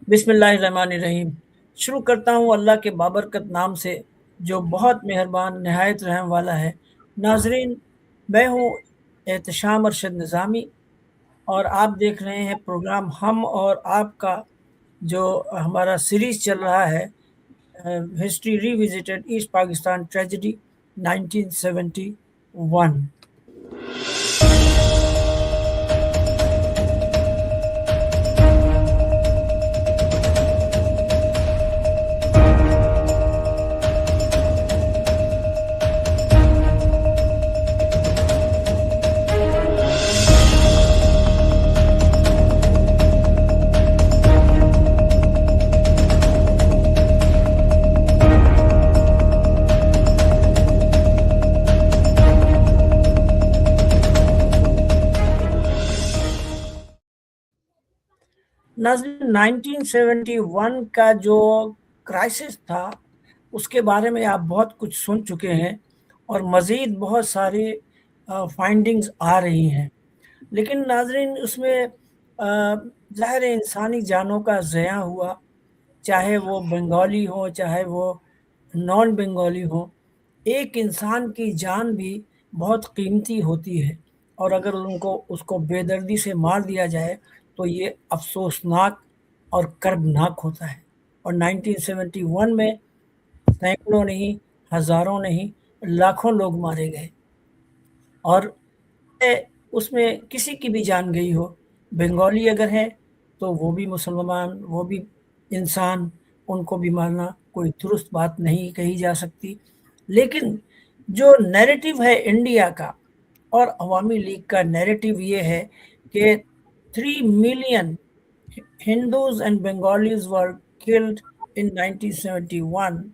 बिस्मिल्लाहिर्रहमानिर्रहीम। शुरू करता हूँ अल्लाह के बाबरकत नाम से जो बहुत मेहरबान नहायत रहम वाला है। नाजरीन, मैं हूँ एहतशाम अरशद निज़ामी और आप देख रहे हैं प्रोग्राम हम और आपका, जो हमारा सीरीज़ चल रहा है, history revisited east Pakistan tragedy 1971। नाज़रीन, 1971 का जो क्राइसिस था उसके बारे में आप बहुत कुछ सुन चुके हैं और मज़ीद बहुत सारी फाइंडिंग्स आ रही हैं, लेकिन नाज़रीन उसमें ज़ाहिर है इंसानी जानों का ज़या हुआ, चाहे वो बंगाली हो चाहे वो नॉन बंगाली हो। एक इंसान की जान भी बहुत कीमती होती है और अगर उनको उसको बेदर्दी से मार दिया जाए तो ये अफसोसनाक और कर्बनाक होता है। और 1971 में सैकड़ों नहीं, हज़ारों नहीं, लाखों लोग मारे गए और उसमें किसी की भी जान गई हो। बंगाली अगर है तो वो भी मुसलमान, वो भी इंसान, उनको भी मारना कोई दुरुस्त बात नहीं कही जा सकती। लेकिन जो नैरेटिव है इंडिया का और अवामी लीग का नैरेटिव ये है कि 3 million Hindus and Bengalis were killed in 1971,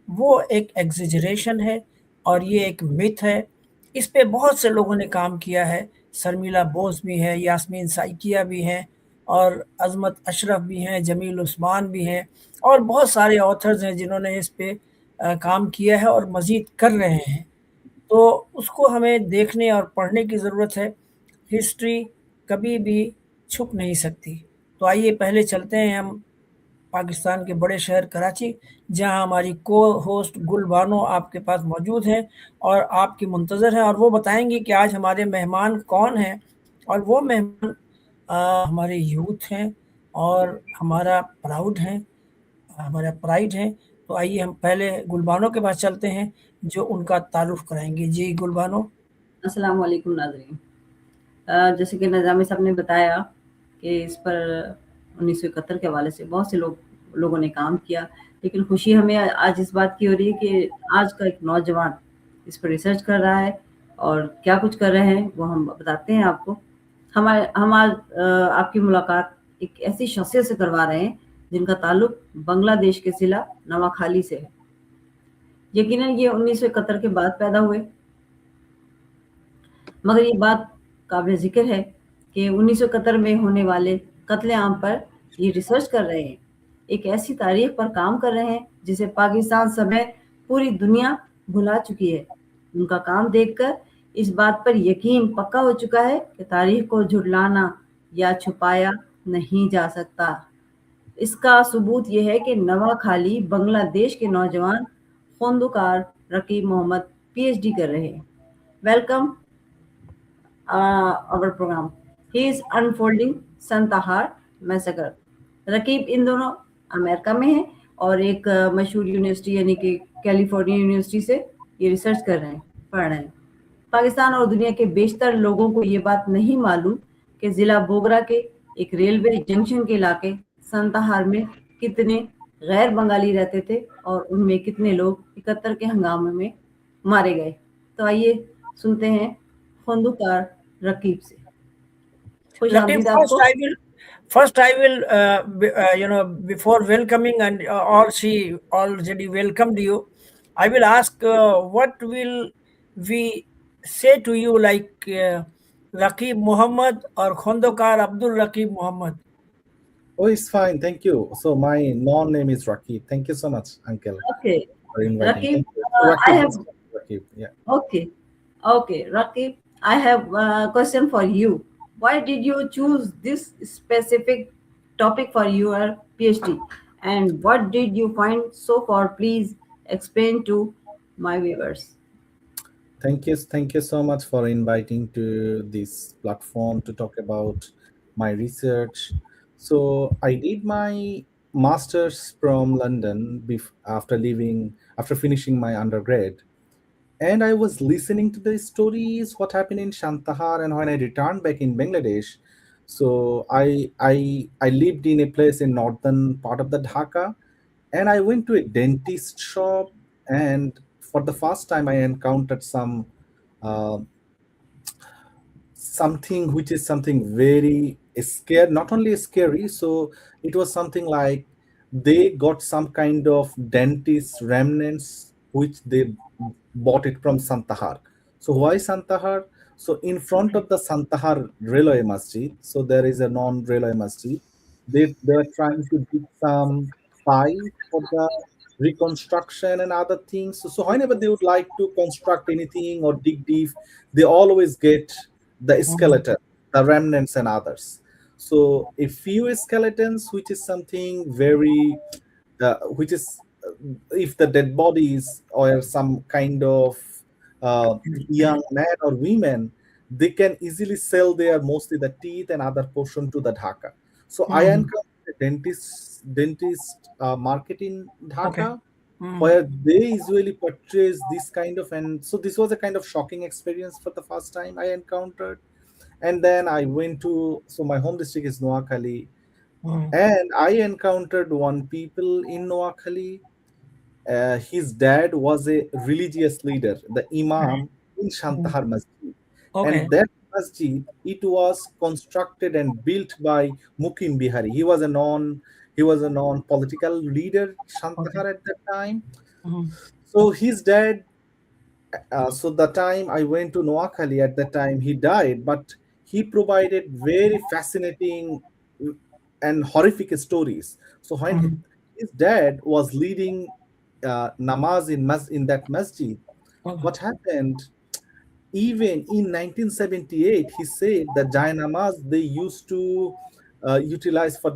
वो एक एग्जिजरेशन है और ये एक मिथ है। इस पे बहुत से लोगों ने काम किया है। शर्मिला बोस भी हैं, यास्मीन साइकिया भी हैं और अजमत अशरफ भी हैं, जमील उस्मान भी हैं और बहुत सारे ऑथर्स हैं जिन्होंने इस पे काम किया है और मज़ीद कर रहे हैं। तो उसको हमें देखने और पढ़ने की ज़रूरत है। हिस्ट्री कभी भी छुप नहीं सकती। तो आइए पहले चलते हैं हम पाकिस्तान के बड़े शहर कराची, जहां हमारी को होस्ट गुल बानो आपके पास मौजूद हैं और आपकी मुंतज़र हैं और वो बताएंगी कि आज हमारे मेहमान कौन हैं। और वो मेहमान हमारे यूथ हैं और हमारा प्राइड हैं। तो आइए हम पहले गुलबानो के पास चलते हैं जो उनका तारुफ कराएंगे। जी गुलबानो। अस्सलाम वालेकुम नाज़रीन। जैसे कि निज़ामी साहब ने बताया कि इस पर 1971 के हवाले से बहुत से लोगों ने काम किया, लेकिन खुशी हमें आज इस बात की हो रही है कि आज का एक नौजवान इस पर रिसर्च कर रहा है और क्या कुछ कर रहे हैं वो हम बताते हैं आपको। हम आज आपकी मुलाकात एक ऐसी शख्सियत से करवा रहे हैं जिनका ताल्लुक बांग्लादेश के ज़िला नवाखाली से है। यकीनन ये 1971 के बाद पैदा हुए, मगर ये बात काबिल ज़िक्र है कि 1971 में होने वाले कत्लेआम पर ये रिसर्च कर रहे हैं, एक ऐसी तारीख पर काम कर रहे हैं जिसे पाकिस्तान समेत पूरी दुनिया भुला चुकी है। उनका काम देखकर इस बात पर यकीन पक्का हो चुका है कि तारीख को झुठलाना या छुपाया नहीं जा सकता। इसका सबूत यह है कि नवाखाली बांग्लादेश के नौजवान खंदकार रकीब मोहम्मद PhD कर रहे हैं। Welcome our program. He is unfolding Santahar massacre. Raqib इन दोनों अमेरिका में है और एक मशहूर यूनिवर्सिटी यानी कि कैलिफोर्निया यूनिवर्सिटी से ये रिसर्च कर रहे हैं, पढ़ रहे हैं। पाकिस्तान और दुनिया के बेशतर लोगों को ये बात नहीं मालूम कि ज़िला बोगरा के एक रेलवे जंक्शन के इलाके संताहार में कितने गैर बंगाली रहते थे और उनमें कितने लोग 71 के हंगामे में मारे गए। तो आइए सुनते हैं खंदकार रकीब से। खुश आमदीद आपको। First, I will, before welcoming and or she already welcomed you, I will ask what will we say to you like Raquib Muhammad or Khondokar Abdul Raquib Muhammad? Oh, it's fine. Thank you. So my name is Raquib. Thank you so much, Uncle. Okay. For inviting. Raquib, I have. Raquib, yeah. Okay. Raquib, I have a question for you. Why did you choose this specific topic for your PhD, and what did you find so far? Please explain to my viewers. Thank you so much for inviting to this platform to talk about my research. So I did my master's from London after finishing my undergrad, and I was listening to the stories what happened in Santahar, and when I returned back in Bangladesh, so I lived in a place in northern part of the Dhaka, and I went to a dentist shop, and for the first time I encountered uh, something which is something very scary, not only scary. So it was something like they got some kind of dentist remnants which they bought it from Santahar. So why Santahar? So in front of the Santahar railway masjid, so there is a non-railway masjid. They were trying to dig some pie for the reconstruction and other things. So whenever they would like to construct anything or dig deep, they always get the Mhm. skeleton, the remnants, and others. So a few skeletons, which is something very, which is if the dead bodies or some kind of young men or women, they can easily sell their mostly the teeth and other portion to the Dhaka. So I Mhm. encountered a dentist market in Okay. Dhaka Mhm. where they usually purchase this kind of, and so this was a kind of shocking experience for the first time I encountered. And then I went to, so my home district is Noakhali, Mhm. and I encountered one people in Noakhali. His dad was a religious leader, the imam in Mhm. Santahar Masjid, Okay. and that masjid, it was constructed and built by Mukim Bihari. He was a non political leader Okay. Santahar at that time. Mhm. So his dad, so the time I went to Noakhali, at that time he died, but he provided very fascinating and horrific stories. So when Mhm. his dad was leading namaz in that masjid, Okay. what happened? Even in 1978, he said the Jai namaz they used to utilize for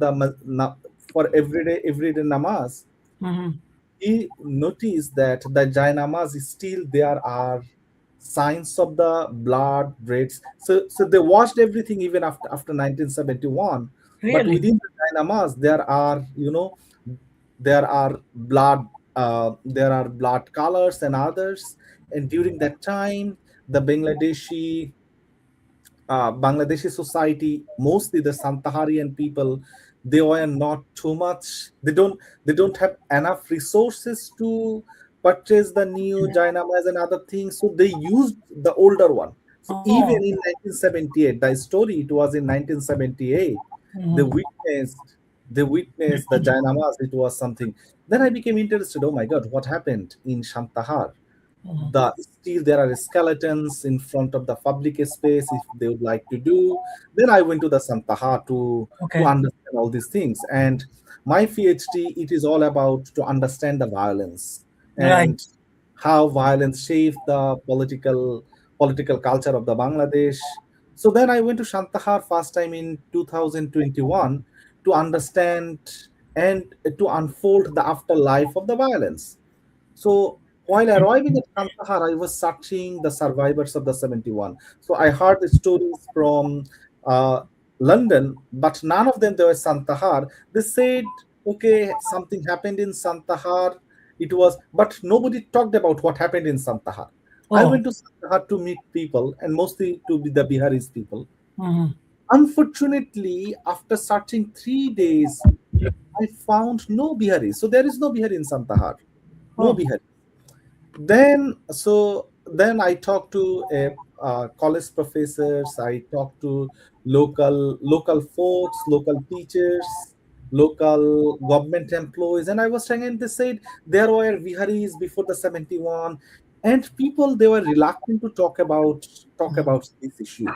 for everyday namaz. Mhm. He noticed that the Jainamas still there are signs of the blood breaks. So they washed everything even after 1971. But Really? within the Jainamas, there are blood colors and others. And during that time, the Bangladeshi society, mostly the Santaharian people, they were not too much. They don't have enough resources to purchase the new Jainamas and other things, so they used the older one. So even Oh. in 1978, the story it was in 1978, they Mhm. witnessed they witnessed the Jainamas. It was something. Then I became interested. Oh my God, what happened in Santahar? Mhm. Still there are skeletons in front of the public space if they would like to do. Then I went to the Santaha to Okay. understand all these things, and my PhD it is all about to understand the violence Right. and how violence shaped the political culture of the Bangladesh. So then I went to Santahar first time in 2021 to understand and to unfold the afterlife of the violence. So while arriving at Kandahar, I was searching the survivors of the 71. So I heard the stories from uh, London, but none of them they were Santahar. They said, okay, something happened in Santahar. It was, but nobody talked about what happened in Santahar. I Oh. went to Santahar to meet people and mostly to be the Biharis people. Mhm. Unfortunately, after searching 3 days, I found no Bihari. So there is no Bihari in Santahar. No Oh. Bihari. Then I talked to college professors. I talked to local folks, local teachers, local government employees, and I was trying. And they said there were viharis before the 71, and people they were reluctant to talk Mhm. about this issue.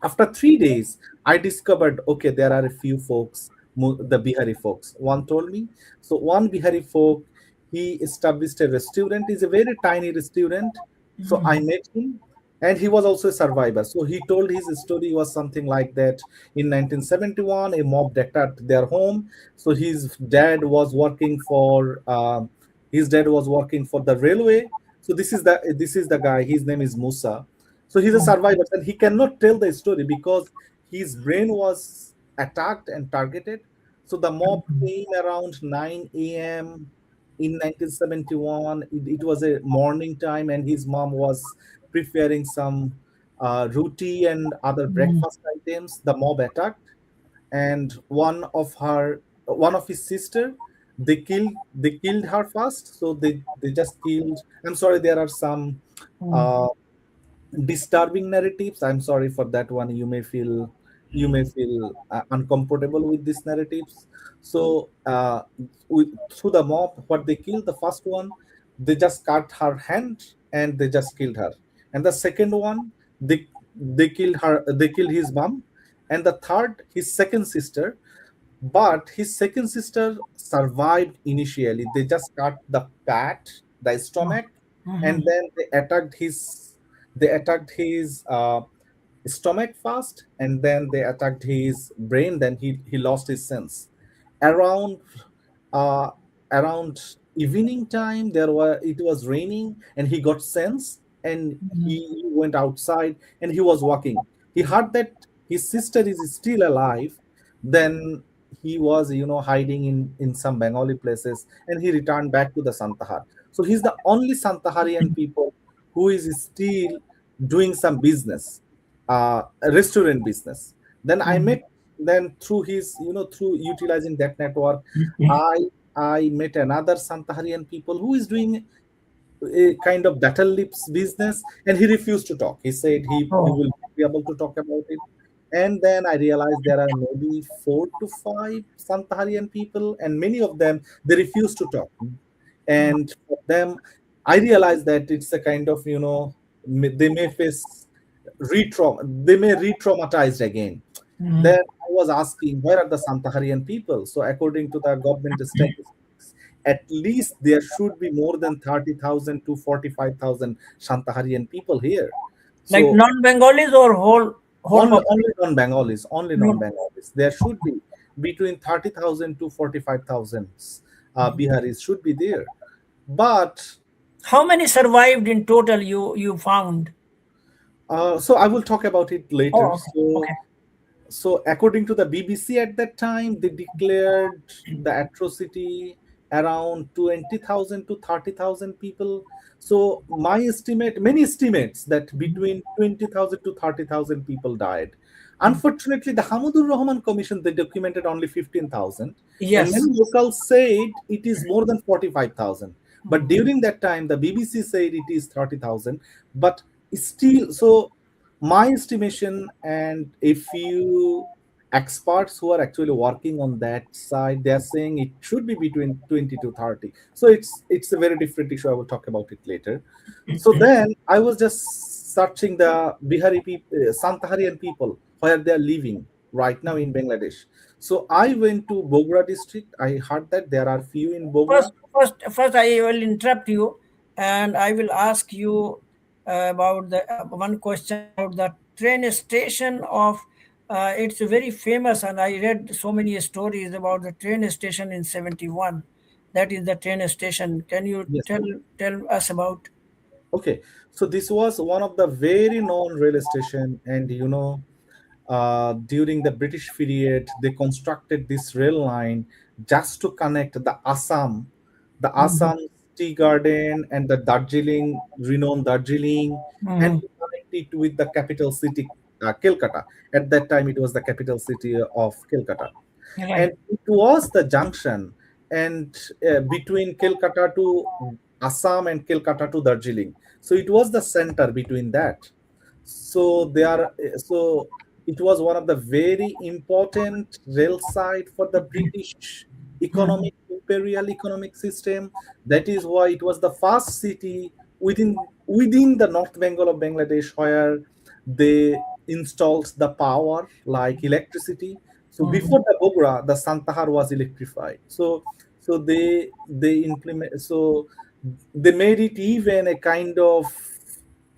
After 3 days, I discovered okay, there are a few folks, the Bihari folks. One told me. So one Bihari folk, he established a restaurant. It's a very tiny restaurant. So I Mhm. met him, and he was also a survivor. So he told his story was something like that. In 1971, a mob attacked their home. So his dad was working for the railway. So this is the guy. His name is Musa. So he's a Oh, survivor, and he cannot tell the story because his brain was attacked and targeted. So the mob came around 9 a.m. in 1971. It was a morning time, and his mom was preparing some roti and other breakfast items. The mob attacked, and one of his sister, they killed her first. So they just killed. I'm sorry, there are some uh, disturbing narratives. I'm sorry for that one. You may feel uncomfortable with these narratives. So through the mob, what they killed, the first one, they just cut her hand and they just killed her. And the second one, they killed her. They killed his mom, and the third, his second sister. But his second sister survived initially. They just cut the stomach, and then they attacked his stomach first, and then they attacked his brain. Then he lost his sense. Around uh, around evening time, it was raining, and he got sense, and he went outside, and he was walking. He heard that his sister is still alive. Then he was hiding in some Bengali places, and he returned back to the Santahar. So he's the only Santaharian people who is still doing some business, a restaurant business. Then I met, then through through utilizing that network, I I met another Santaharian people who is doing a kind of battle lips business, and he refused to talk. He said he oh, will be able to talk about it. And then I realized there are maybe 4 to 5 Santaharian people, and many of them, they refuse to talk. And for them, I realized that it's a kind of they may face they may re-traumatized again. Then I was asking, where are the Santaharian people? So according to the government statistics, at least there should be more than 30,000 to 45,000 Santaharian people here. like So non-Bengalis or whole only population? non-Bengalis, only Non. non-Bengalis. There should be between 30,000 to 45,000 Biharis should be there. But How many survived in total? You found? so I will talk about it later. Oh, okay, So okay. according to the BBC at that time, they declared the atrocity around 20,000 to 30,000 people. So many estimates that between 20,000 to 30,000 people died. Unfortunately, the Hamudur Rahman Commission, they documented only 15,000, and Yes. many locals said it is more than 45,000. But during that time, the BBC said it is 30,000. But still, so my estimation and a few experts who are actually working on that side, they are saying it should be between 20 to 30. So it's a very different issue. I will talk about it later. So then I was just searching the Santaharian people, where they are living right now in Bangladesh. So I went to Bogra district. I heard that there are few in Bogra. First, I will interrupt you, and I will ask you about the one question about the train station of. It's very famous, and I read so many stories about the train station in '71. That is the train station. Can you Yes. tell us about? Okay, so this was one of the very known rail station, and during the British period, they constructed this rail line just to connect the Assam tea garden and the renowned Darjeeling, and Mhm. to connect it with the capital city, Calcutta. At that time, it was the capital city of Calcutta, Right. and it was the junction and between Calcutta to Assam and Calcutta to Darjeeling. So it was the center between that. So it was one of the very important rail site for the British Mhm. imperial economic system. That is why it was the first city within the North Bengal of Bangladesh where they installed the power like electricity. So before Mhm. the Bogra, the Santahar was electrified. So they implement so they made it even a kind of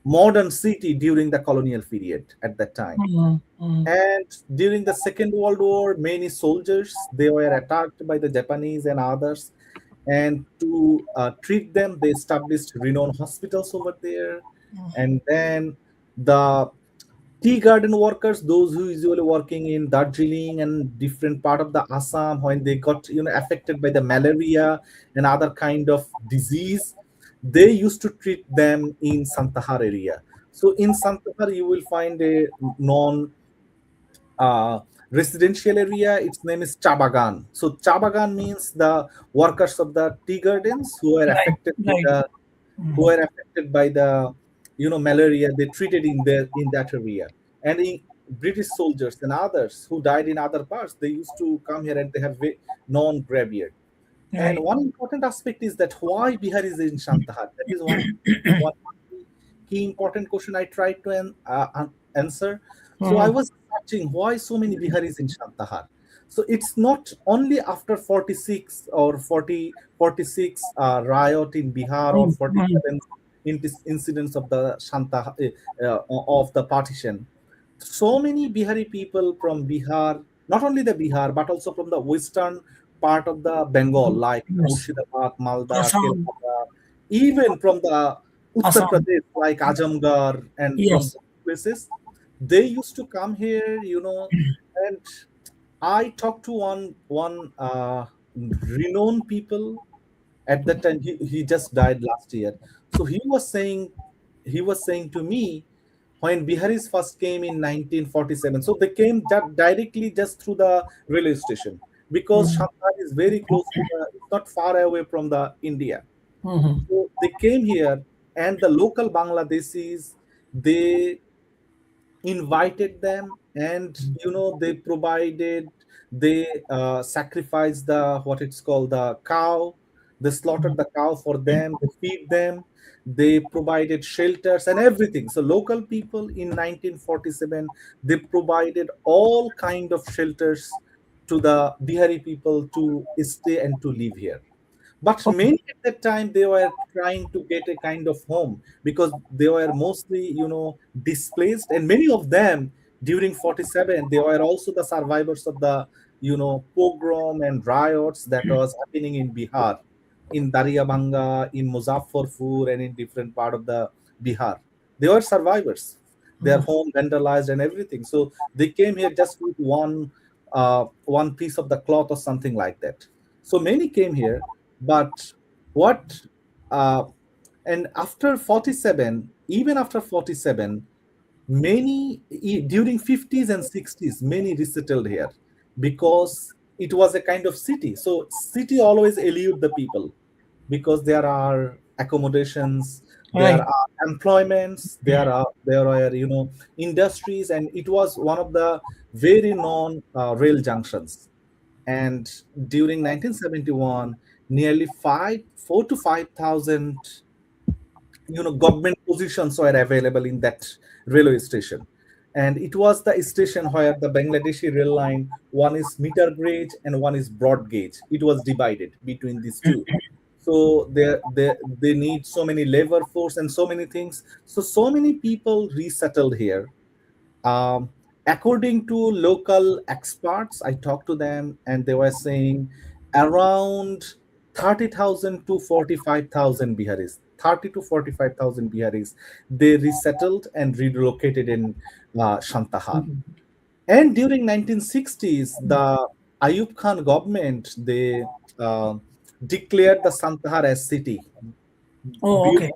modern city during the colonial period at that time. Mhm. Mhm. And during the Second World War, many soldiers they were attacked by the Japanese and others. And to treat them, they established renowned hospitals over there. And then the tea garden workers, those who usually working in Darjeeling and different part of the Assam, when they got affected by the malaria and other kind of disease, they used to treat them in Santahar area. So in Santahar, you will find a non uh, residential area. Its name is Chabagan. So Chabagan means the workers of the tea gardens who are Right, affected with right. the who are affected by the malaria. They treated in that area. And in British soldiers and others who died in other parts, they used to come here and they have non graveyard. And Right. one important aspect is that why Bihar is in Santahar. That is one key important question I tried to answer. So I Mhm. was searching why so many Biharis in Santahar. So it's not only after 46 or 46 riot in Bihar or Mhm. Mhm. 47 incidents of the of the partition. So many Bihari people from Bihar, not only the Bihar, but also from the western part of the Bengal, like Yes. Murshidabad, Malda, Assam. Kelkata, even from the Uttar Assam. Pradesh, like Ajamgarh, and from Yes. those places, they used to come here, and I talked to one renowned people at that time. He just died last year. So he was saying to me when Biharis first came in 1947. So they came directly just through the railway station because Mhm. Shanghai is very close to it's not far away from the India. Mhm. So they came here, and the local Bangladeshis, they invited them, and they sacrificed the what it's called the cow. They slaughtered the cow for them, they feed them, they provided shelters and everything. So local people in 1947, they provided all kind of shelters to the Bihari people to stay and to live here. But Okay. many at that time they were trying to get a kind of home because they were mostly, displaced, and many of them during 47 they were also the survivors of the pogrom and riots that was happening in Bihar, in Dariyabanga, in Muzaffarpur, and in different part of the Bihar. They were survivors. Their Mhm. home vandalized and everything. So they came here just with one piece of the cloth or something like that. So many came here, but what uh, and after 47, even after 47, during 50s and 60s, many resettled here because it was a kind of city. So city always elude the people because there are accommodations, there Right. are employments, there are industries, and it was one of the very known rail junctions. And during 1971, nearly 4 to 5,000 government positions were available in that railway station. And it was the station where the Bangladeshi rail line, one is meter gauge and one is broad gauge. It was divided between these two. So they need so many labor force and so many things. So many people resettled here. um, According to local experts, I talked to them and they were saying around 30,000 to 45,000 Biharis, 30 to 45,000 Biharis, they resettled and relocated in Santahar. And during 1960s, the Ayub Khan government, they uh, declared the Santahar as city Oh, okay.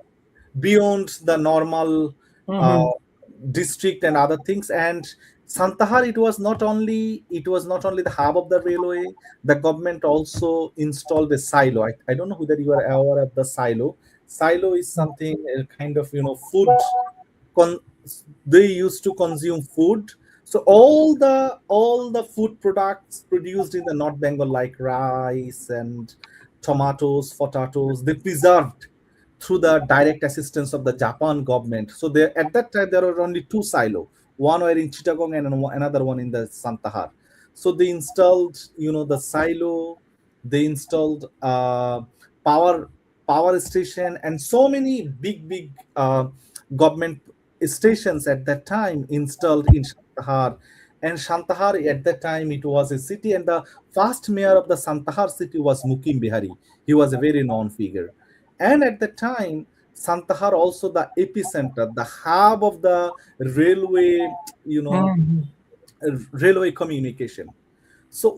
beyond the normal uh, Mhm. district and other things. And Santahar, it was not only the hub of the railway. The government also installed a silo. I don't know whether you are aware of the silo. Silo is something a kind of food. Con- they used to consume food. So all the food products produced in the North Bengal, like rice and tomatoes, potatoes, they preserved through the direct assistance of the Japan government. So there at that time there were only two silo. One were in Chittagong and another one in the Santahar. So they installed, the silo. They installed power power station and so many big government stations at that time installed in Santahar. And Santahar at that time it was a city, and the first mayor of the Santahar city was Mukim Bihari. He was a very known figure. And at the time, Santahar also the epicenter, the hub of the railway, you know, Mhm. railway communication. So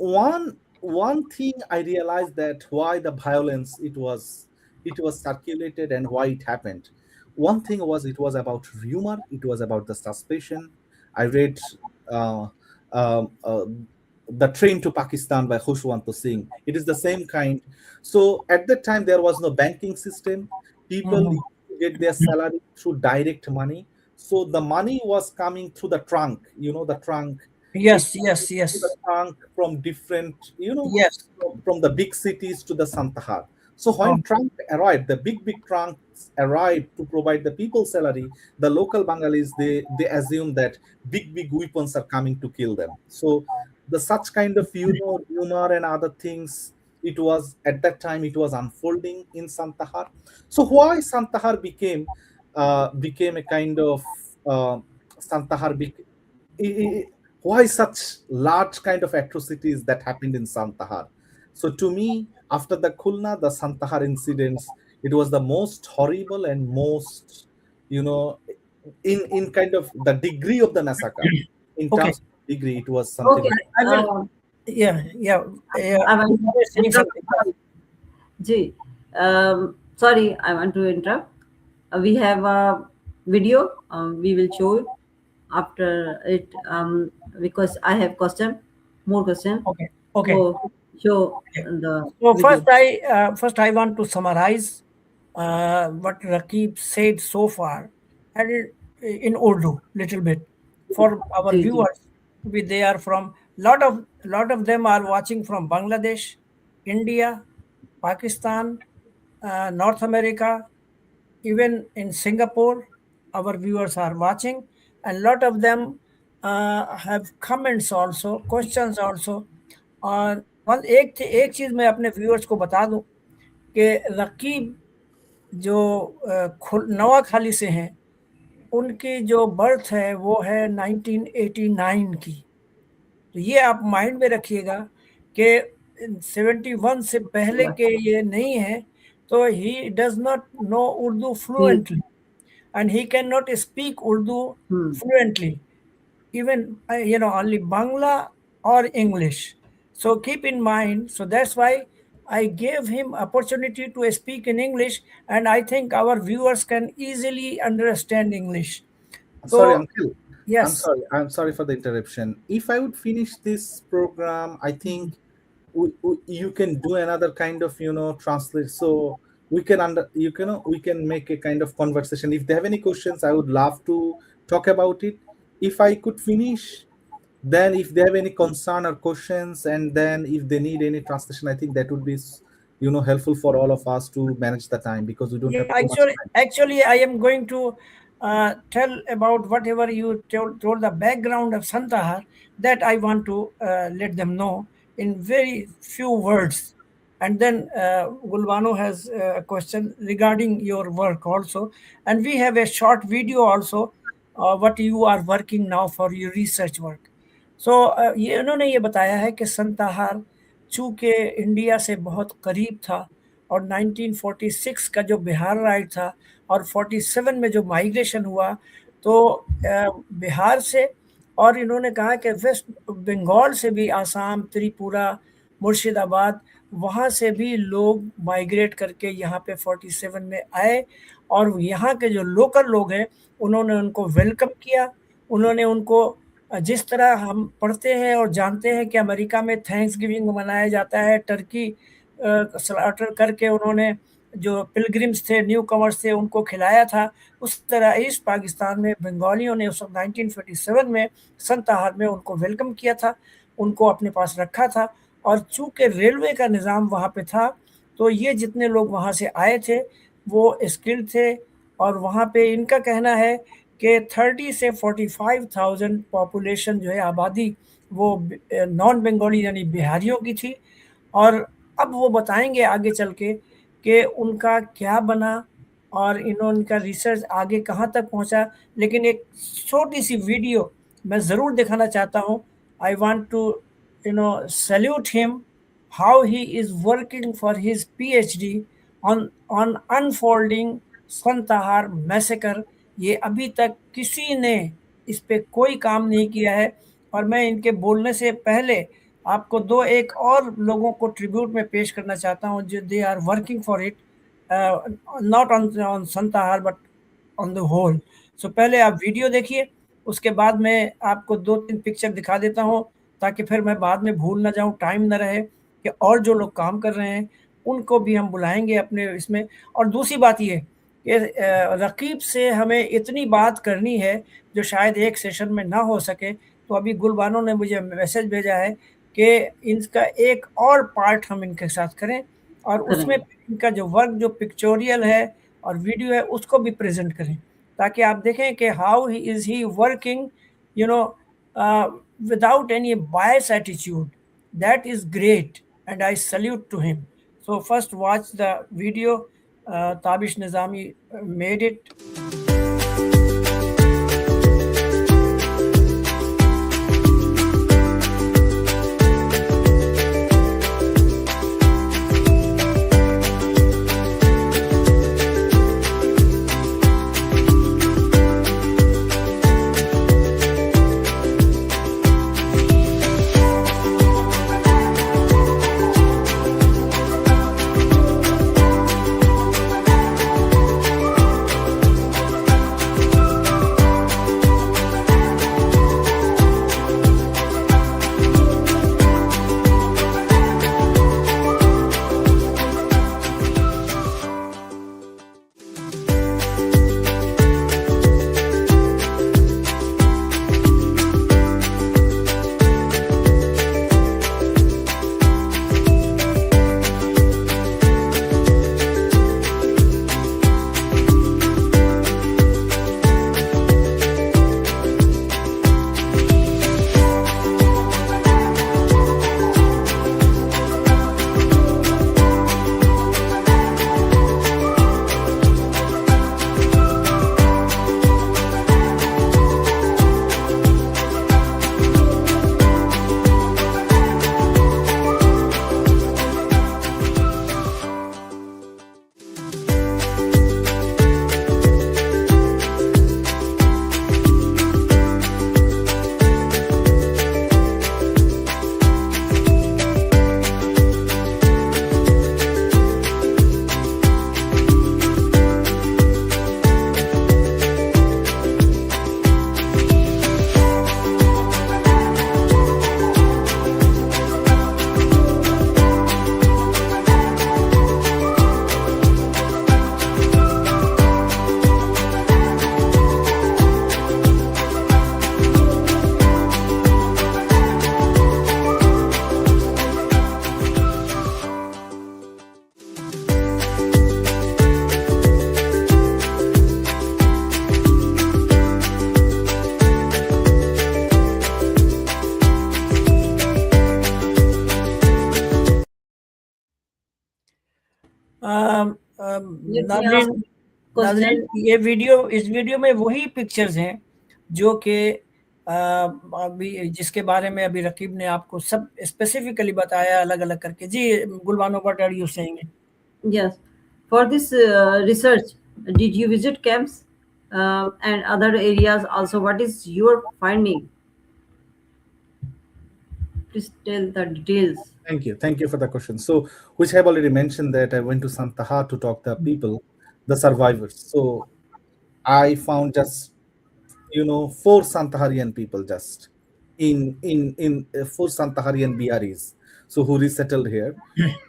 one thing I realized that why the violence it was circulated and why it happened. One thing was it was about rumor, it was about the suspicion. I read uh, um, uh, the Train to Pakistan by Khushwant Singh. It is the same kind. So at that time there was no banking system. People Mhm. used to get their salary through direct money. So the money was coming through the trunk. You know the trunk. It Yes, yes, to the yes, trunk from different, yes. from the big cities to the Santahar. So Oh, when trunk arrived, the big trunks arrived to provide the people salary. The local Bengalis they assume that big weapons are coming to kill them. So the such kind of humor and other things. It was at that time it was unfolding in Santahar. So why Santahar became a kind of uh, Santahar i- i- why such large kind of atrocities that happened in Santahar? So to me, after the Khulna, the Santahar incidents, it was the most horrible and most, you know, in kind of the degree of the massacre. In okay. terms of degree, it was something. Okay. I will. Yeah, yeah, yeah. I want Before to saying interrupt. something. Sorry. Ji, sorry, I want to interrupt. We have a video. We will show after it because I have more question. Okay, okay. So show the So video. first I want to summarize what Raquib said so far, and in Urdu, little bit, for our Ji, ji. viewers. They are from lot of them are watching from Bangladesh, India, Pakistan, North America, even in Singapore. Our viewers are watching, and lot of them have comments also, questions also. और एक चीज मैं अपने viewers को बता दूं कि रकीब जो नवाखाली से हैं, उनकी जो बर्थ है वो है 1989 की। तो ये आप माइंड में रखिएगा कि 71 से पहले के ये नहीं है। तो he does not know Urdu जी. Fluently, and he cannot speak Urdu Hmm. fluently, even only Bangla or English. So keep in mind. So that's why I gave him opportunity to speak in English, and I think our viewers can easily understand English. So Sorry, uncle. I'm yes, sorry. I'm sorry for the interruption. If I would finish this program, I think you can do another kind of translate, so we can we can make a kind of conversation. If they have any questions, I would love to talk about it. If I could finish, then if they have any concern or questions, and then if they need any translation, I think that would be helpful for all of us to manage the time, because we don't yeah, have too much time. actually, I am going to tell about whatever you told the background of Santahar, that I want to let them know in very few words. And then Gulbano has a question regarding your work also. And we have a short video also, what you are working now for your research work. सो ये उन्होंने ये बताया है कि संताहार चूँकि India से बहुत करीब था, और 1946 का जो बिहार राइट था, और 47 में जो माइग्रेशन हुआ, तो बिहार से, और इन्होंने कहा कि वेस्ट बंगाल से भी, आसाम, त्रिपुरा, मुर्शिदाबाद, वहाँ से भी लोग माइग्रेट करके यहाँ पे 47 में आए, और यहाँ के जो लोकल लोग हैं उन्होंने उनको वेलकम किया। उन्होंने उनको जिस तरह हम पढ़ते हैं और जानते हैं कि अमेरिका में थैंक्स गिविंग मनाया जाता है, टर्की स्लॉटर करके उन्होंने जो पिलग्रिम्स थे, न्यू कमर्स थे, उनको खिलाया था, उस तरह ईस्ट पाकिस्तान में बंगालियों ने उस वक्त 1947 में संताहार में उनको वेलकम किया था, उनको अपने पास रखा था। और चूँकि रेलवे का निज़ाम वहाँ पे था, तो ये जितने लोग वहाँ से आए थे वो स्किल्ड थे, और वहाँ पे इनका कहना है कि 30 से 45,000 पॉपुलेशन जो है, आबादी, वो नॉन बंगाली यानी बिहारियों की थी। और अब वो बताएंगे आगे चल के कि उनका क्या बना, और इनका रिसर्च आगे कहाँ तक पहुँचा। लेकिन एक छोटी सी वीडियो मैं ज़रूर दिखाना चाहता हूँ। I want to salute him, how he is working for his PhD on on unfolding Santahar massacre. ये अभी तक किसी ने इस पे कोई काम नहीं किया है। और मैं इनके बोलने से पहले आपको दो एक और लोगों को ट्रिब्यूट में पेश करना चाहता हूँ जो they are working for it, not on Santahar but on the whole. So पहले आप वीडियो देखिए, उसके बाद मैं आपको दो तीन पिक्चर दिखा देता हूँ ताकि फिर मैं बाद में भूल ना जाऊँ, टाइम ना रहे। कि और जो लोग काम कर रहे हैं उनको भी हम बुलाएंगे अपने इसमें। और दूसरी बात ये कि रकीब से हमें इतनी बात करनी है जो शायद एक सेशन में ना हो सके। तो अभी गुलबानो ने मुझे मैसेज भेजा है कि इनका एक और पार्ट हम इनके साथ करें और उसमें करेंगे। इनका जो वर्क जो पिक्चोरियल है और वीडियो है उसको भी प्रेजेंट करें, ताकि आप देखें कि how he is he working you know without any bias attitude. That is great and I salute to him. So first watch the video. Tabish Nizami made it. Let me ask नाजरीन, question. ये video, इस video में वही pictures हैं जो कि अभी जिसके बारे में अभी रकीब ने आपको सब स्पेसिफिकली बताया अलग अलग करके। जी Gulbano, what are you saying? Yes. For this research, did you visit camps and other areas also? What is your finding? Please tell the details. Thank you for the question. So, which I've already mentioned that I went to Santahar to talk to the people, the survivors. So, I found just four Santaharian people just in four Santaharian BREs, so who resettled here,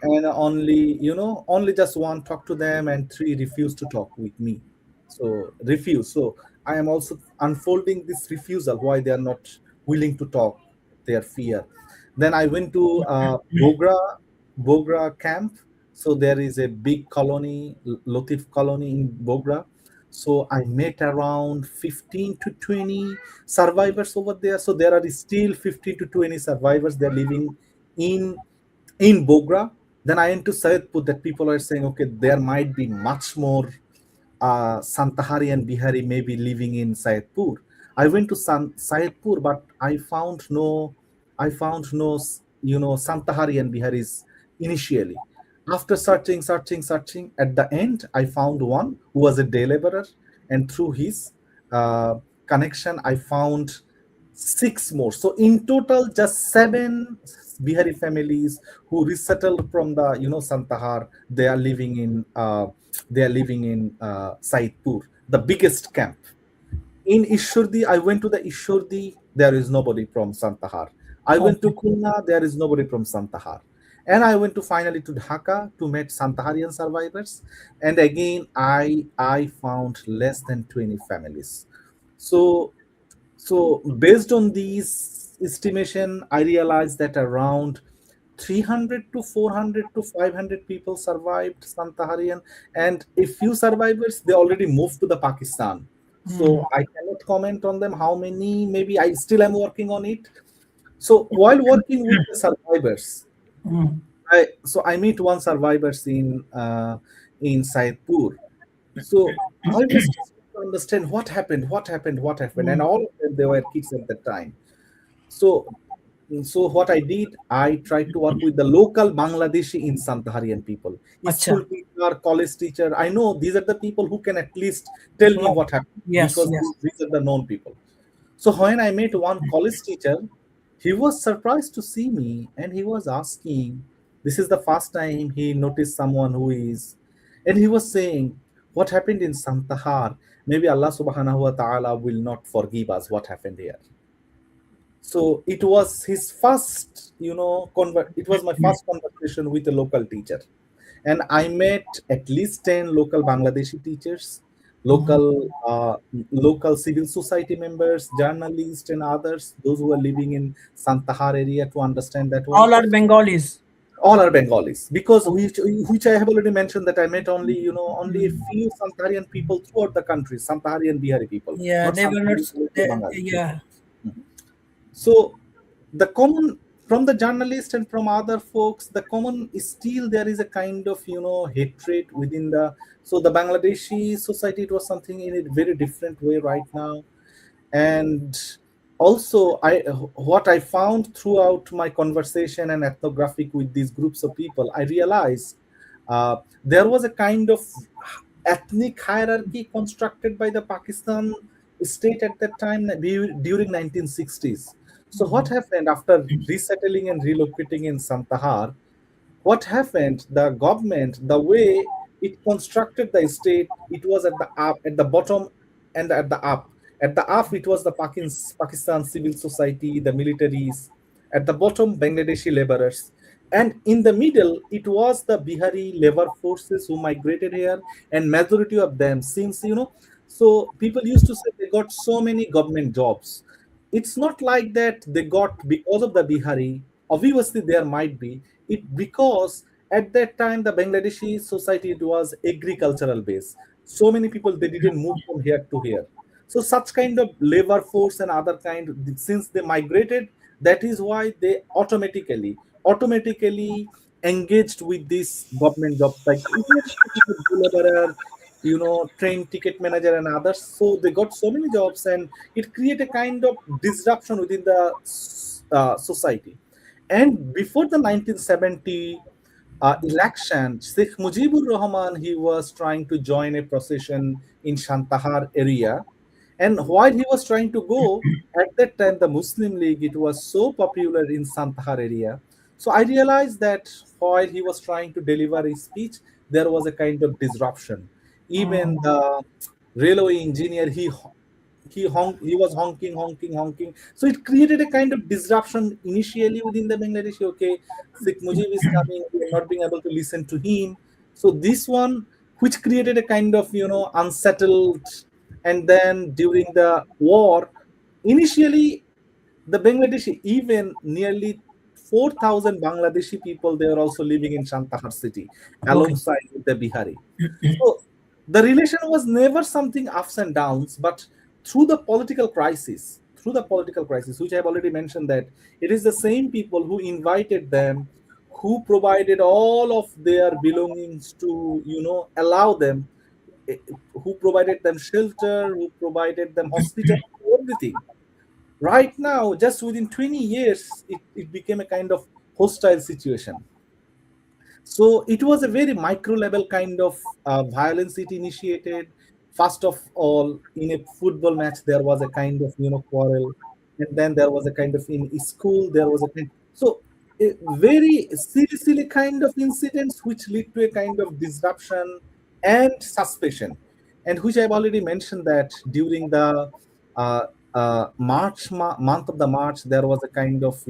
and only just one talked to them and three refused to talk with me. So refuse. So I am also unfolding this refusal why they are not willing to talk, their fear. Then I went to Bogra camp. So there is a big colony, Lotif colony in Bogra. So I met around 15 to 20 survivors over there. So there are still 15 to 20 survivors. They're living in Bogra. Then I went to Sayedpur that people are saying, okay, there might be much more Santahari and Bihari may be living in Saidpur. I went to Saidpur, but I found no Santahari and Biharis initially. After searching, at the end, I found one who was a day laborer, and through his uh, connection, I found six more. So in total, just seven Bihari families who resettled from the Santahar. They are living in Saidpur, the biggest camp. In Ishurdi, I went to the Ishurdi, there is nobody from Santahar. I went to Okay. Khulna, there is nobody from Santahar. And I went to finally to Dhaka to meet Santaharian survivors. And again, I found less than 20 families. So so based on these estimation, I realized that around 300 to 400 to 500 people survived Santaharian, and a few survivors they already moved to the Pakistan. Mm. So I cannot comment on them. How many? Maybe I still am working on it. So while working with the survivors, Mm. I meet one survivors in Saidpur. So I was just trying to understand what happened, and Mm. all of them they were kids at that time. So so what I did, I tried to work with the local Bangladeshi in Santaharian people, Acha. school teacher, college teacher. I know these are the people who can at least tell me Right. what happened Yes, because yes. these are the known people. So when I met one college teacher, he was surprised to see me and he was asking, this is the first time he noticed someone who is, and he was saying, what happened in Santahar? Maybe Allah subhanahu wa ta'ala will not forgive us what happened here. So it was his first, it was my first conversation with a local teacher. And I met at least 10 local Bangladeshi teachers, Mhm. local civil society members, journalists, and others, those who are living in Santahar area to understand that one. All are Bengalis. All are Bengalis because Okay. which I have already mentioned that I met only a Mm. few Santaharian people throughout the country, Santaharian Bihari people, Yeah, not they were not. Santaharian Bengali people. Yeah. So the common from the journalist and from other folks, the common is still there is a kind of hatred within the so the Bangladeshi society. It was something in a very different way right now, and also what I found throughout my conversation and ethnographic with these groups of people, I realized there was a kind of ethnic hierarchy constructed by the Pakistan state at that time during 1960s. So what happened after resettling and relocating in Santahar? What happened? The government, the way it constructed the state, it was at the up, at the bottom, and at the up. At the up, it was the Pakistan civil society, the militaries. At the bottom, Bangladeshi laborers. And in the middle, it was the Bihari labor forces who migrated here, and majority of them, since so people used to say they got so many government jobs. It's not like that they got because of the Bihari. Obviously, there might be it because at that time the Bangladeshi society it was agricultural base. So many people they didn't move from here to here. So such kind of labor force and other kind since they migrated, that is why they automatically engaged with this government jobs like even laborer, train ticket manager and others. So they got so many jobs and it create a kind of disruption within the society. And before the 1970 election, Sheikh Mujibur Rahman, he was trying to join a procession in Santahar area. And while he was trying to go, at that time, the Muslim League, it was so popular in Santahar area. So I realized that while he was trying to deliver his speech, there was a kind of disruption. Even Mm. the railway engineer, he was honking. So it created a kind of disruption initially within the Bangladeshi. Okay, Sheikh Mujib is coming, we are not being able to listen to him. So this one, which created a kind of unsettled, and then during the war, initially the Bangladeshi, even nearly 4,000 Bangladeshi people, they are also living in Santahar city Okay. alongside with the Bihari. So the relation was never something ups and downs, but through the political crisis, which I have already mentioned, that it is the same people who invited them, who provided all of their belongings to allow them who provided them shelter, who provided them hospital, everything. Right now, just within 20 years, it became a kind of hostile situation. So it was a very micro level kind of violence it initiated. First of all, in a football match, there was a kind of quarrel, and then there was a kind of in school there was a kind. So a very silly kind of incidents which lead to a kind of disruption and suspicion, and which I've already mentioned that during the uh, month of the March there was a kind of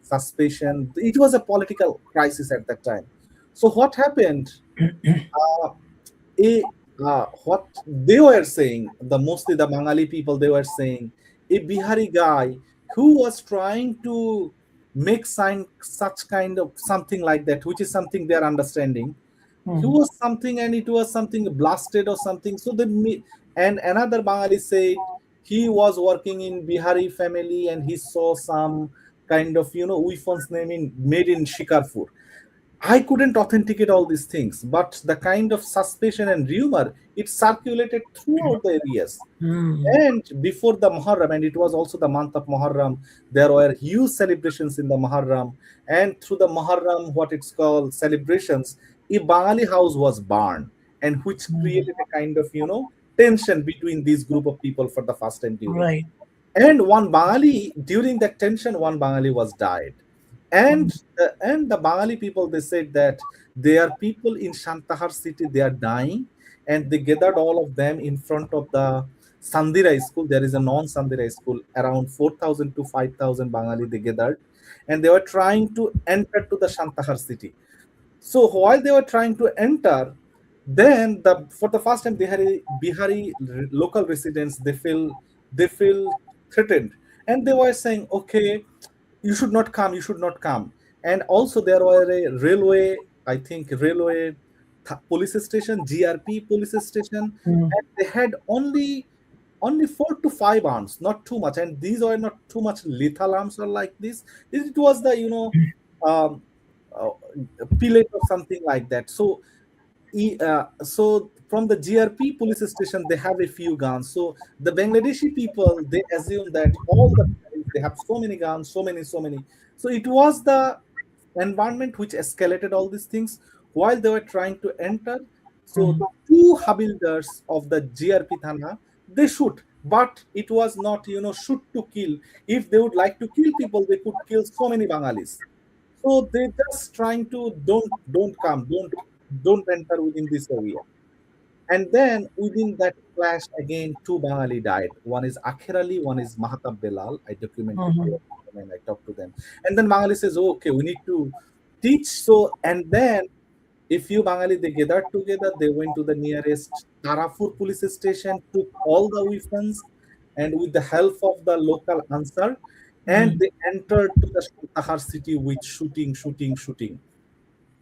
suspicion. It was a political crisis at that time. So what happened? Uh, what they were saying, mostly the Bengali people, they were saying a Bihari guy who was trying to make sign such kind of something like that, which is something they're understanding. He Mhm. was something, and it was something blasted or something. So and another Bengali said he was working in Bihari family and he saw some kind of weapons naming made in Shikarpur. I couldn't authenticate all these things, but the kind of suspicion and rumor it circulated throughout the areas. Mhm. And before the Muharram, and it was also the month of Muharram, there were huge celebrations in the Muharram. And through the Muharram, what it's called celebrations, a Bengali house was burned, and which Mhm. created a kind of tension between these group of people for the first time during. Right. And one Bengali, during that tension, one Bengali was died. And Mhm. the Bengali people, they said that there are people in Santahar city, they are dying, and they gathered all of them in front of the Sandira school. There is a non-Sandira school, around 4,000 to 5,000 Bengali they gathered, and they were trying to enter to the Santahar city. So while they were trying to enter, then the for the first time Bihari local residents they feel threatened, and they were saying, okay, you should not come, you should not come. And also there were a railway, I think railway police station, GRP police station, Mhm. and they had only 4 to 5 arms, not too much, and these were not too much lethal arms or like this. It was the um, uh, pellet or something like that. So so from the GRP police station, they have a few guns. So the Bangladeshi people, they assume that all the Biharis, they have so many guns, so many. So it was the environment which escalated all these things while they were trying to enter. So Mhm. two habildars of the GRP Thana, they shoot, but it was not shoot to kill. If they would like to kill people, they could kill so many Bengalis. So they just trying to don't come, don't enter within this area. And then within that clash again, two Bengali died. One is Akhir Ali, one is Mahatab Belal. I documented Mhm. there and I talked to them. And then Bengali says, oh, okay, we need to teach. So and then a few Bengali they gathered together, they went to the nearest Tarapur police station, took all the weapons, and with the help of the local answer, and Mhm. they entered to the Santahar city with shooting.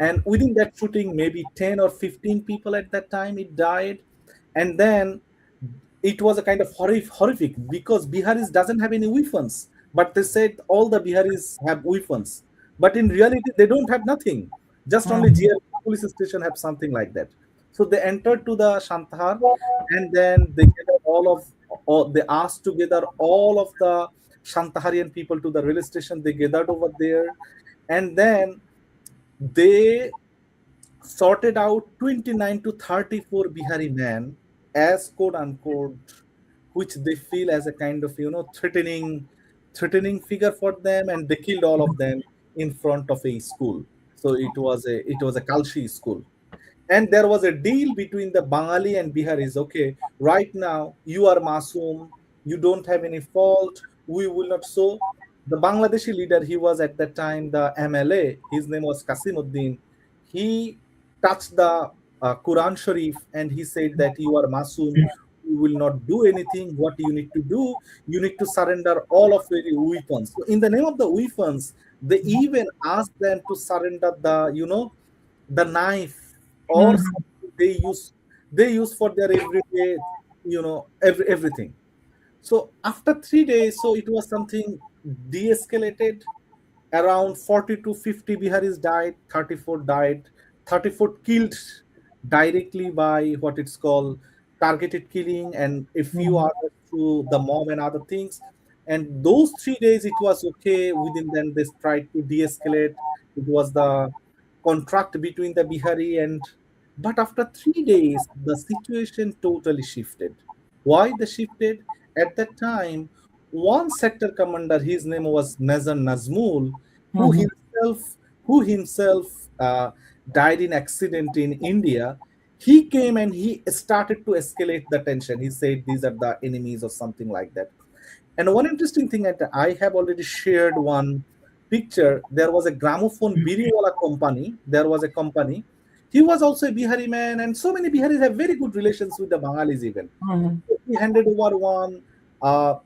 And within that shooting, maybe 10 or 15 people at that time it died. And then it was a kind of horrific because Biharis doesn't have any weapons, but they said all the Biharis have weapons, but in reality they don't have nothing. Just only Mhm. GRP police station have something like that. So they entered to the Santahar, and then they gathered they asked to gather all of the Shantaharian people to the rail station. They gathered over there, and then they sorted out 29 to 34 Bihari men as quote unquote, which they feel as a kind of threatening figure for them, and they killed all of them in front of a school. So it was a Kalshi school, and there was a deal between the Bengali and Biharis. Okay, right now you are Masoom, you don't have any fault. We will not. So the Bangladeshi leader, he was at that time the MLA. His name was Kasimuddin. He touched the Quran Sharif and he said that you are Masoom. You will not do anything. What you need to do, you need to surrender all of your weapons. So in the name of the weapons, they even asked them to surrender the knife or Mhm. something they use for their everyday everything. So after 3 days, so it was something de-escalated. Around 40 to 50 Biharis died, 34 died, 34 killed directly by what it's called targeted killing, and a few Mhm. others through the mob and other things. And those 3 days it was okay. Within then they tried to de-escalate. It was the contract between the Bihari and, but after 3 days the situation totally shifted. Why they shifted? At that time, one sector commander, his name was Nazar Nazmul, who Mhm. himself who himself died in accident in India. He came and he started to escalate the tension. He said these are the enemies or something like that. And one interesting thing that I have already shared one picture. There was a gramophone Biriwala company. There was a company. He was also a Bihari man, and so many Biharis have very good relations with the Bangalis even. Mhm. He handed over one uh,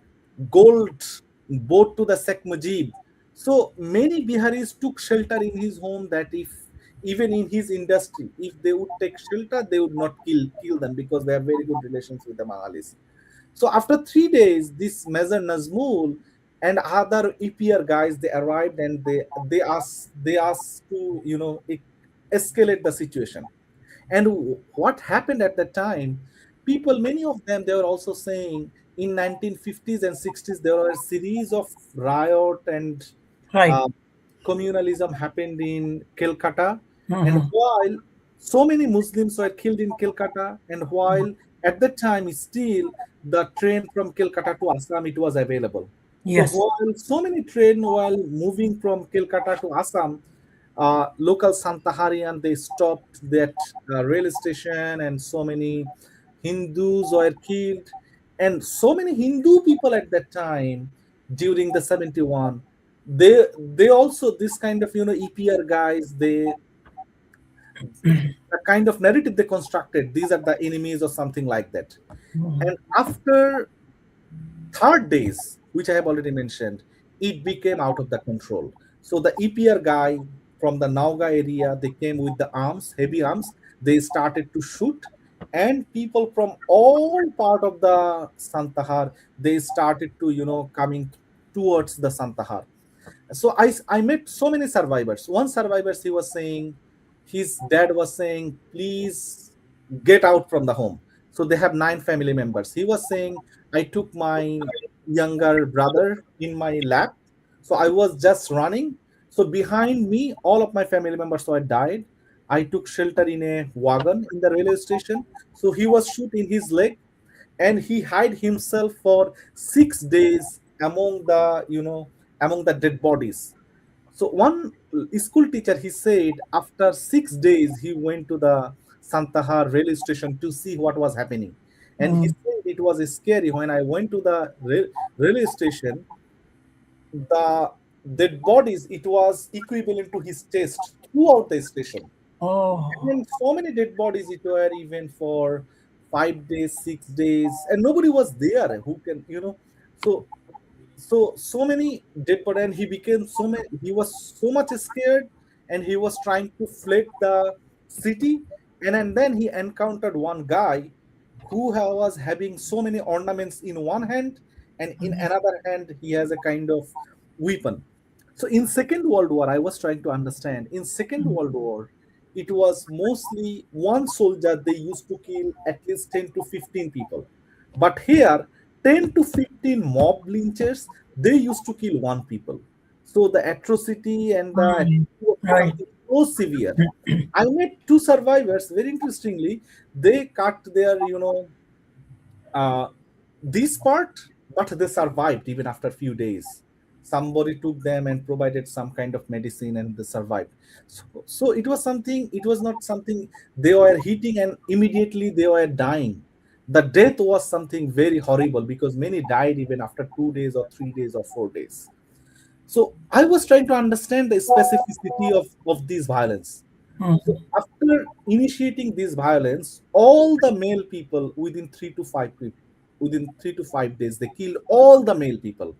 gold boat to the Sheikh Mujib. So many Biharis took shelter in his home, that if even in his industry, if they would take shelter, they would not kill them, because they have very good relations with the Bangalis. So after 3 days, this Major Nazmul and other EPR guys, they arrived, and they asked to escalate the situation. And what happened at that time? People, many of them, they were also saying in 1950s and 60s there were a series of riot and Right. uh, communalism happened in Calcutta, and Mhm. while so many Muslims were killed in Calcutta, and while at that time still the train from Calcutta to Assam it was available. So Yes. while so many train while moving from Calcutta to Assam, local Santaharian they stopped that rail station, and so many Hindus were killed, and so many Hindu people at that time during the 71, they also, this kind of EPR guys, they, the kind of narrative they constructed, these are the enemies or something like that. And after third days, which I have already mentioned, it became out of the control. So the EPR guy from the Nauga area, they came with the arms, heavy arms. They started to shoot, and people from all part of the Santahar, they started to coming towards the Santahar. So I met so many survivors. One survivor, he was saying, his dad was saying, please get out from the home. So they have 9 family members. He was saying, I took my younger brother in my lap, so I was just running. So behind me all of my family members were died. I took shelter in a wagon in the railway station. So he was shot in his leg, and he hid himself for 6 days among the dead bodies. So one school teacher, he said after 6 days he went to the Santahar railway station to see what was happening, and he Mhm. said it was scary. When I went to the railway station, the dead bodies, it was equivalent to his chest throughout the station, Oh. and so many dead bodies it were even for 5 days, 6 days, and nobody was there who can so so many dead body, and he was so much scared, and he was trying to flee the city. And then he encountered one guy who was having so many ornaments in one hand, and in another hand he has a kind of weapon. So in Second World War, I was trying to understand, in Second World War it was mostly one soldier, they used to kill at least 10 to 15 people, but here 10 to 15 mob lynchers, they used to kill one people. So the atrocity and the Mm. atrocity was Right. something so severe. I met two survivors, very interestingly. They cut their uh, this part, but they survived even after few days. Somebody took them and provided some kind of medicine, and they survived. So it was something. It was not something they were hitting and immediately they were dying. The death was something very horrible, because many died even after 2 days or 3 days or 4 days. So I was trying to understand the specificity of this violence. So Mhm. after initiating this violence, all the male people within 3 to 5 days, they killed all the male people.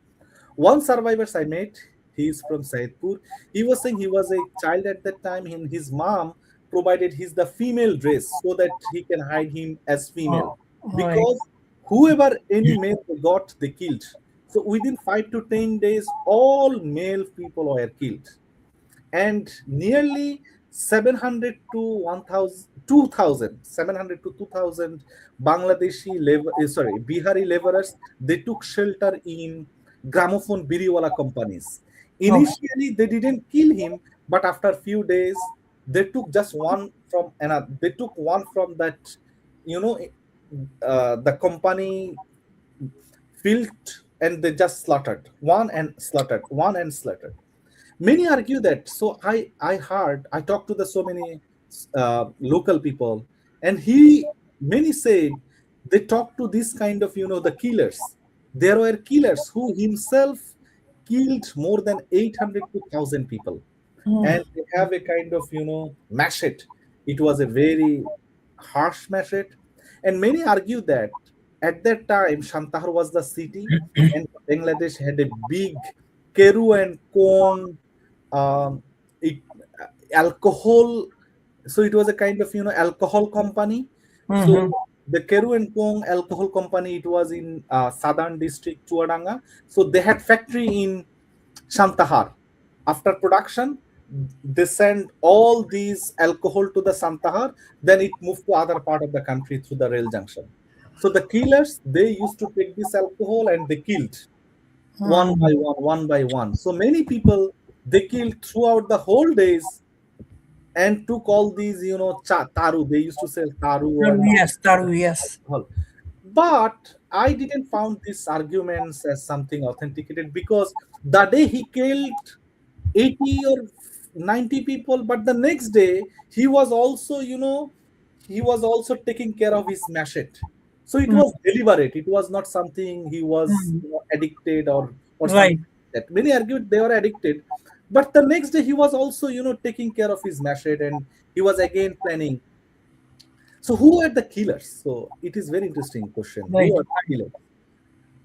One survivor I met, he is from Saidpur. He was saying he was a child at that time, and his mom provided his the female dress so that he can hide him as female. Oh, right. Because whoever any male they got, they killed. So within 5 to 10 days, all male people were killed, and nearly 700 to 1000, 2000, 700 to 2000 Bangladeshi Bihari laborers, they took shelter in gramophone biriwala companies. Okay. Initially, they didn't kill him, but after a few days, they took just one from another. They took one from that, you know, the company field, and they just slaughtered one and slaughtered. Many argue that. So I talked to the so many local people, and many said they talked to this kind of, the killers. There were killers who himself killed more than 800 to 1000 people, and they have a kind of, machete. It was a very harsh machete, and many argue that at that time Santahar was the city, and Bangladesh had a big Keru and Kong, um, it alcohol. So it was a kind of, alcohol company. So Mm-hmm. the Keru and Kong alcohol company, it was in southern district Chuadanga. So they had factory in Santahar. After production, they send all these alcohol to the Santahar, then it moved to other part of the country through the rail junction. So the killers, they used to take this alcohol and they killed one by one, one by one. So many people they killed throughout the whole days, and took all these, taru. They used to sell taru and Yes, Taru, yes. alcohol. But I didn't found these arguments as something authenticated, because the day he killed 80 or 90 people, but the next day he was also, he was also taking care of his machete. So it Mm. was deliberate. It was not something he was, Mm. addicted, or something Right. like that. Many argued they were addicted, but the next day he was also, taking care of his machete, and he was again planning. So who are the killers? So it is very interesting question. Right. Who are the killers?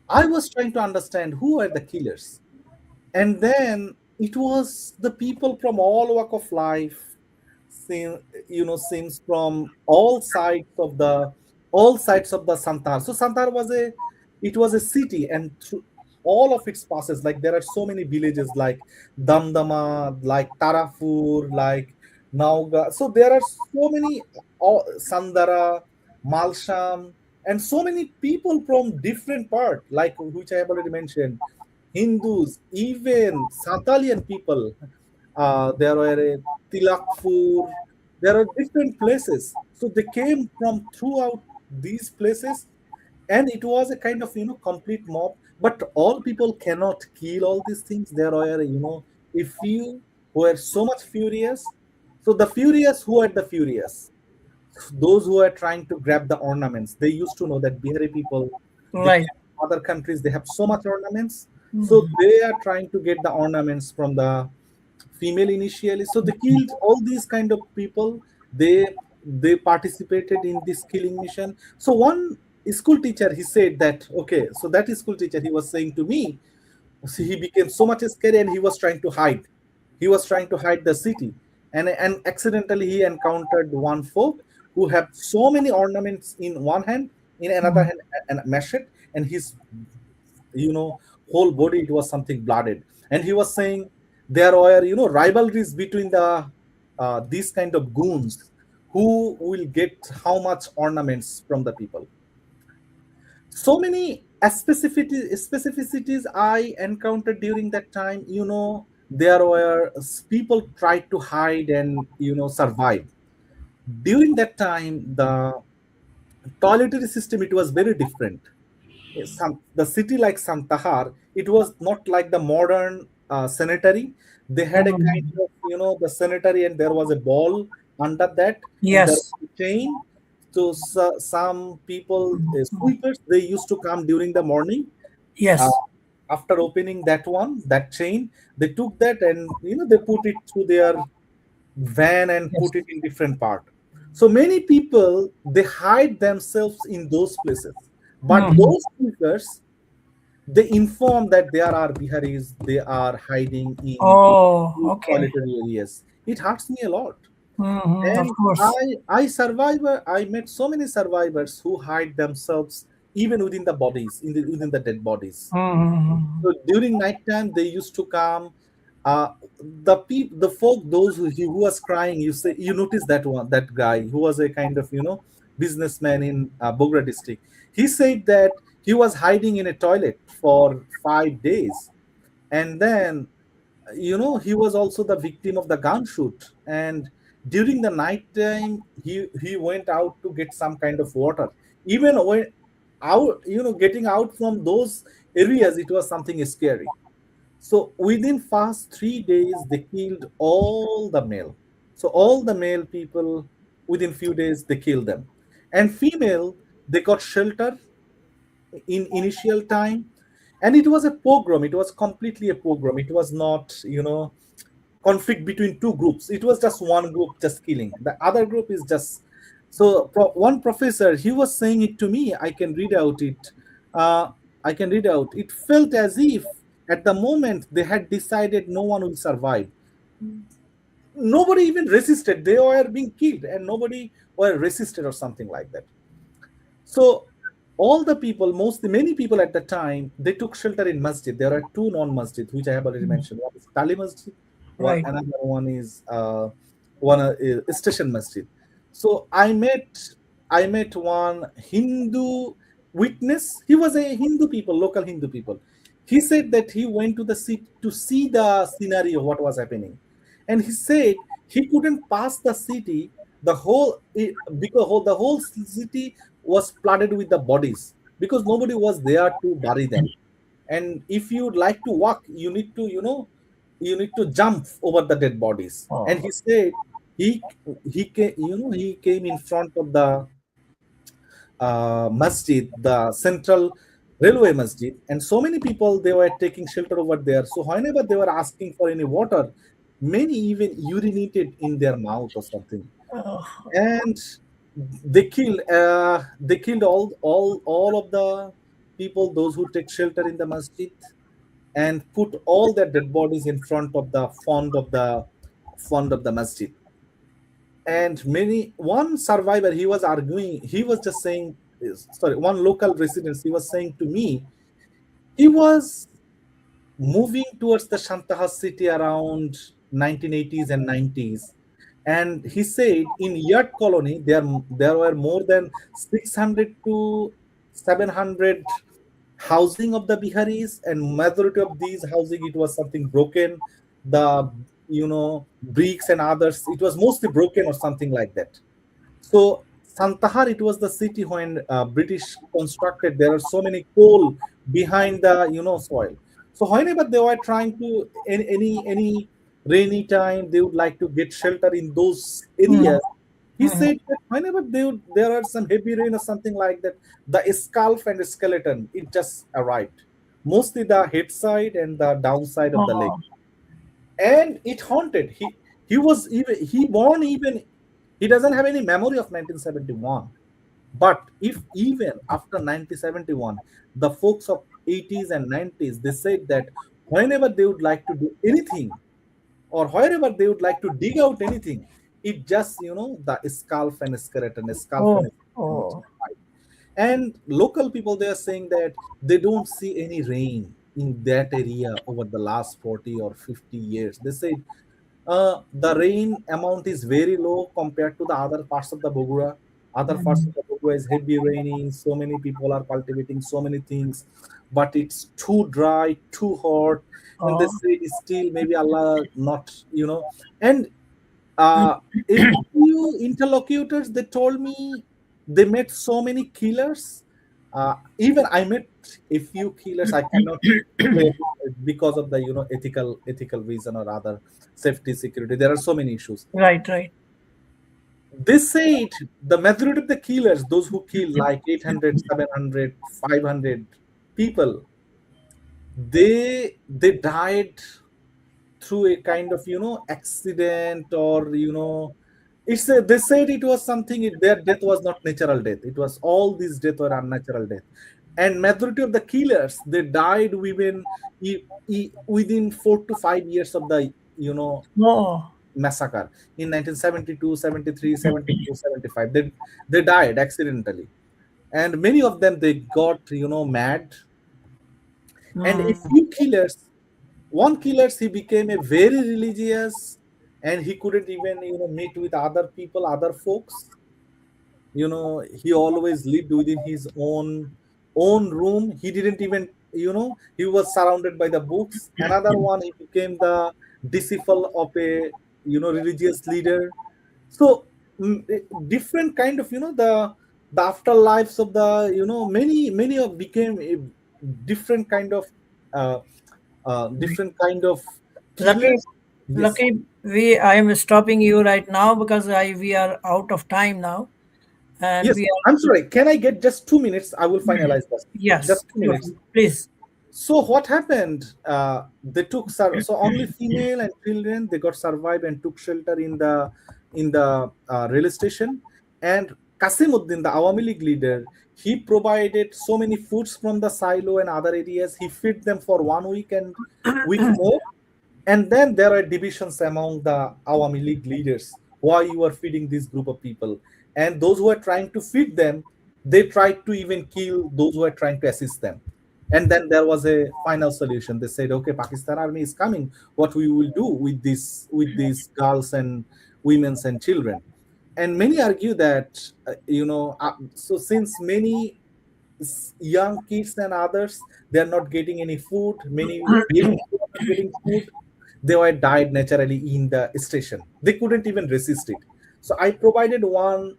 I was trying to understand who are the killers, and then it was the people from all walk of life, seems from all sides of the Santar. So Santar was a city, and through all of its passes, like there are so many villages like Damdama, like Tarafur, like Nauga. So there are so many, Sandara, Malsham, and so many people from different part, like which I have already mentioned. Hindus, even Santalian people. There were Tilakpur. There are different places. So they came from throughout these places, and it was a kind of, complete mob. But all people cannot kill all these things. There were, a few who were so much furious. So the furious, who are the furious? Those who are trying to grab the ornaments. They used to know that Bihari people, they Right. come from other countries, they have so much ornaments. So they are trying to get the ornaments from the female initially. So they killed all these kind of people. They participated in this killing mission. So one school teacher, he said that, okay, so that school teacher, he was saying to me, so he became so much scary, and he was trying to hide. He was trying to hide the city, and accidentally he encountered one folk who have so many ornaments in one hand, in another hand, and machete, and his, you know whole body, it was something blooded. And he was saying there were, rivalries between these kind of goons, who will get how much ornaments from the people. So many specificities I encountered during that time. There were people tried to hide and, survive. During that time, the toiletry system, it was very different. The city like Santahar, it was not like the modern sanitary. They had a kind Mm. of, the sanitary, and there was a ball under that, and there Yes. was a chain. So, some people, sweepers, they used to come during the morning. Uh, Yes. After opening that chain, they took that, and, they put it through their van and Yes. put it in different part. So many people, they hide themselves in those places, but Mhm. those speakers, they inform that there are Biharis, they are hiding in Oh, okay. solitary areas. It hurts me a lot. Of And course. I met so many survivors who hide themselves even within the bodies, within the dead bodies. Mhm. So during night time, they used to come. the folk, those who was crying, you say, you notice that one, that guy who was a kind of, businessman in Bogra district. He said that he was hiding in a toilet for 5 days, and then, he was also the victim of the gunshot. And during the night time, he went out to get some kind of water. Even when out, getting out from those areas, it was something scary. So within fast 3 days, they killed all the male. So all the male people, within few days, they killed them. And female, they got shelter in initial time. And it was a pogrom. It was completely a pogrom. It was not, conflict between two groups. It was just one group just killing. The other group is just, so one professor, he was saying it to me. I can read out it. Uh, I can read out. It felt as if at the moment they had decided no one will survive. Nobody even resisted. They were being killed, and nobody were resisted or something like that. So all the people, many people at the time, they took shelter in masjid. There are two non-masjid, which I have already mentioned. One is Kali Masjid, Right. another one is Station Masjid. So I met one Hindu witness. He was a Hindu people, local Hindu people. He said that he went to the city to see the scenery of what was happening, and he said he couldn't pass the city. The whole city was flooded with the bodies because nobody was there to bury them. And if you'd like to walk, you need to jump over the dead bodies. And Oh. he said he came in front of the masjid, the central railway masjid, and so many people, they were taking shelter over there. So whenever they were asking for any water, many even urinated in their mouth or something. Oh. And they killed all of the people, those who take shelter in the masjid, and put all their dead bodies in front of the front of the masjid. And one survivor, he was arguing, he was just saying, sorry, one local resident, he was saying to me, he was moving towards the Santahar city around 1980s and 90s. And he said in Yard Colony, there were more than 600 to 700 housing of the Biharis, and majority of these housing, it was something broken. The bricks and others, it was mostly broken or something like that. So Santahar, it was the city when British constructed. There are so many coal behind the soil. So whenever they were trying to any rainy time, they would like to get shelter in those Mm. areas. He Mhm. said that whenever there are some heavy rain or something like that, the scalp and the skeleton, it just arrived. Mostly the head side and the downside of the leg, Oh. and it haunted. He doesn't have any memory of 1971. But if even after 1971, the folks of 80s and 90s, they said that whenever they would like to do anything, or wherever they would like to dig out anything, it just the scalp and skeleton, scalp Oh. and skeleton just Oh. arrived. And local people, they are saying that they don't see any rain in that area over the last 40 or 50 years. They said the rain amount is very low compared to the other parts of the Bogura. Other parts of Mm. the Bogura is heavy raining. So many people are cultivating so many things, but it's too dry, too hot. And they Oh. say it's still maybe Allah not, And uh, a few interlocutors, they told me they met so many killers. Even I met a few killers. I cannot say because of the ethical reason or other safety security. There are so many issues. Right. Right. They said the majority of the killers, those who kill like 800, 700, 500 people, they died through a kind of accident, or they said it was something, their death was not natural death. It was all these death were unnatural death. And majority of the killers, they died within 4 to 5 years of the Oh. massacre in 1972, 73, 72, 75. They died accidentally. And many of them, they got mad. And a Mm. few killers, one killers, he became a very religious, and he couldn't even meet with other people, other folks. He always lived within his own room. He didn't even, he was surrounded by the books. Another one, he became the disciple of a religious leader. So different kind of the afterlives of the many of became a different kind of uh, Raquib, killers. Yes. Raquib, I am stopping you right now because we are out of time now, and Yes, we I'm are. sorry, can I get just 2 minutes? I will finalize this. Yes, Just 2 minutes. please. So what happened? They took so only female and children, they got survived and took shelter in the rail station. And Kasimuddin, the Awami League leader, he provided so many foods from the silo and other areas. He fed them for 1 week and week more. And then there are divisions among the Awami League leaders. Why you are feeding this group of people? And those who are trying to feed them, they tried to even kill those who are trying to assist them. And then there was a final solution. They said, okay, Pakistan army is coming. What we will do with these girls and women's and children? And many argue that so since many young kids and others, they are not getting any food, many babies are not getting food, they were died naturally in the station. They couldn't even resist it. So I provided one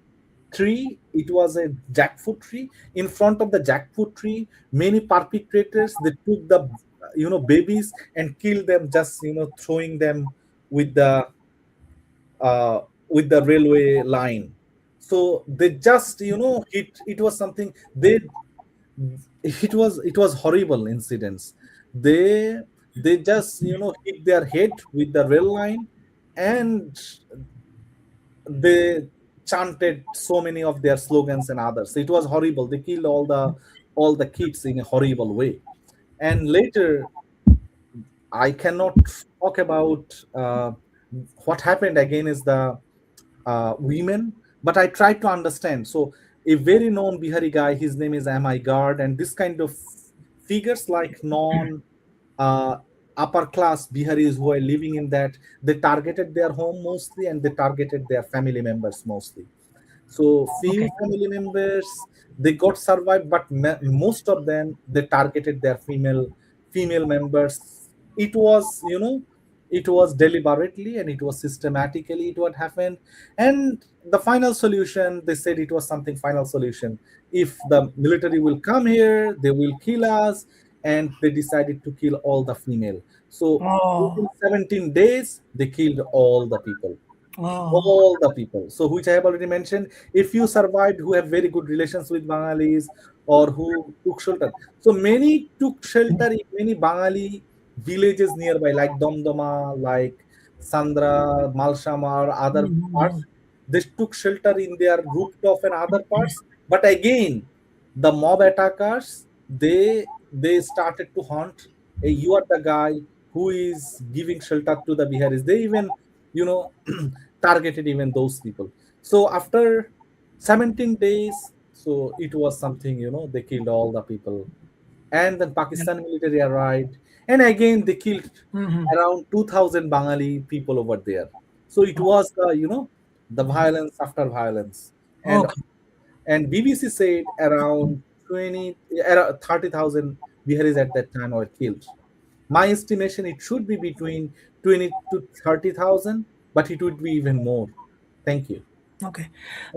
tree. It was a jackfruit tree. In front of the jackfruit tree, many perpetrators, they took the babies and killed them, just throwing them with the uh, railway line. So they just it was something they it was horrible incidents. They just hit their head with the rail line, and they chanted so many of their slogans and others. It was horrible. They killed all the kids in a horrible way. And later, I cannot talk about what happened again is the women, but I tried to understand. So a very known Bihari guy, his name is Am I Guard, and this kind of figures like non uh, upper class Biharis who are living in that, they targeted their home mostly, and they targeted their family members mostly. So few Okay. family members, they got survived, but most of them, they targeted their female members. It was it was deliberately and it was systematically it what happened. And the final solution, they said it was something final solution. If the military will come here, they will kill us, and they decided to kill all the female. So within Oh, 17 days, they killed all the people, oh. all the people. So which I have already mentioned, if you survived, who have very good relations with Bangalis, or who took shelter. So many took shelter in many Bangali villages nearby, like Domdoma, like Sandra, Malshama, or other parts. Mhm. They took shelter in their rooftop and other parts. But again, the mob attackers, they started to hunt. Hey, you are the guy who is giving shelter to the Biharis. They even you know targeted even those people. So after 17 days, so it was something, they killed all the people. And then Yeah. Pakistan military arrived, and again they killed Mhm. around 2000 Bengali people over there. So it was the violence after violence. and Okay. and BBC said around 30,000 Biharis at that time were killed. My estimation, it should be between 20 to 30,000, but it would be even more. Thank you. Okay.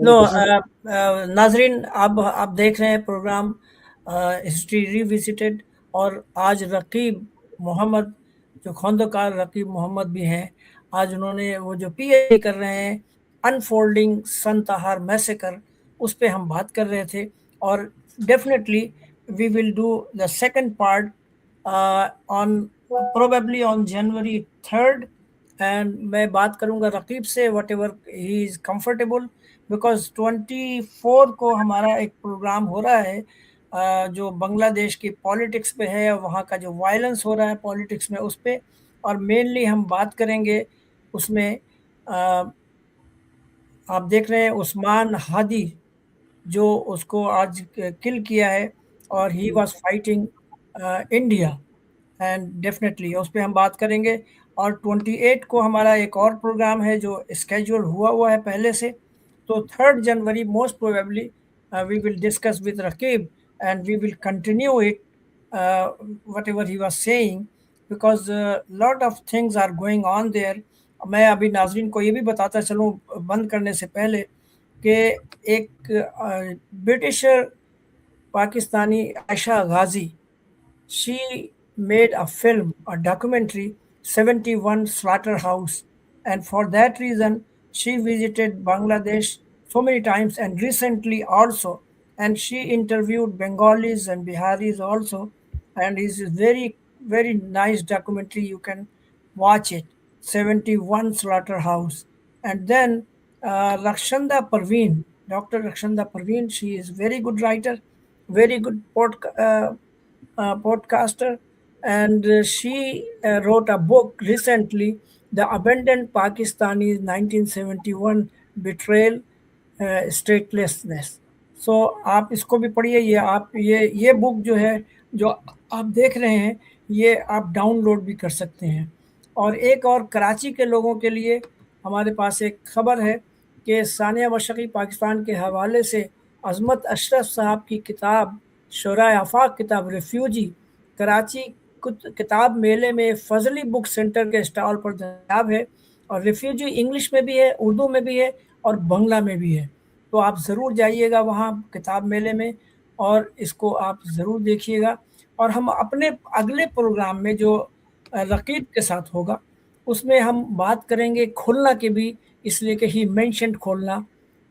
No Any question? नाजरीन, आप देख रहे हैं programme history revisited, और आज रकीब मोहम्मद, जो खंदकार रकीब मोहम्मद भी हैं, आज उन्होंने वो जो पीएचडी कर रहे हैं अनफोल्डिंग संतहार मैसेकर, उस पे हम बात कर रहे थे। और definitely we will do the second part on probably on January 3rd, and मैं बात करूंगा रकीब से whatever he is comfortable, because 24 को हमारा एक प्रोग्राम हो रहा है जो बांग्लादेश की पॉलिटिक्स पे है, वहाँ का जो वायलेंस हो रहा है पॉलिटिक्स में उस पे, और मेनली हम बात करेंगे उसमें आप देख रहे हैं उस्मान हादी, जो उसको आज किल किया है, और he was fighting India. And definitely उस पे हम बात करेंगे। और 28 को हमारा एक और प्रोग्राम है जो स्केड्यूल हुआ हुआ है पहले से। तो 3rd January most probably we will discuss with Rakib and we will continue it whatever he was saying, because lot of things are going on there. मैं अभी नाजरीन को ये भी बताता चलूँ बंद करने से पहले कि एक britisher Pakistani Ayesha Ghazi, she made a film, a documentary, 71 Slaughterhouse, and for that reason, she visited Bangladesh so many times and recently also. And she interviewed Bengalis and Biharis also, and it's a very, very nice documentary. You can watch it, 71 Slaughterhouse. And then Rakshanda Parveen, Dr. Rakshanda Parveen, she is very good writer, very good podcaster, and she wrote a book recently, The Abandoned Pakistanis 1971 Betrayal, Statelessness. सो आप इसको भी पढ़िए। ये आप ये book जो है जो आप देख रहे हैं ये आप डाउनलोड भी कर सकते हैं। और एक और कराची के लोगों के लिए हमारे पास एक खबर है कि सानिया मशरक़ी पाकिस्तान के हवाले से अज़मत अशरफ साहब की किताब शुराए आफाक किताब रिफ्यूजी कराची किताब मेले में फजली बुक सेंटर के स्टॉल पर दस्तियाब है। और रिफ्यूजी इंग्लिश में भी है, उर्दू में भी है और बंगला में भी है। तो आप ज़रूर जाइएगा वहाँ किताब मेले में और इसको आप ज़रूर देखिएगा। और हम अपने अगले प्रोग्राम में जो रकीब के साथ होगा उसमें हम बात करेंगे खुलना की भी, इसलिए कि ही mentioned Khulna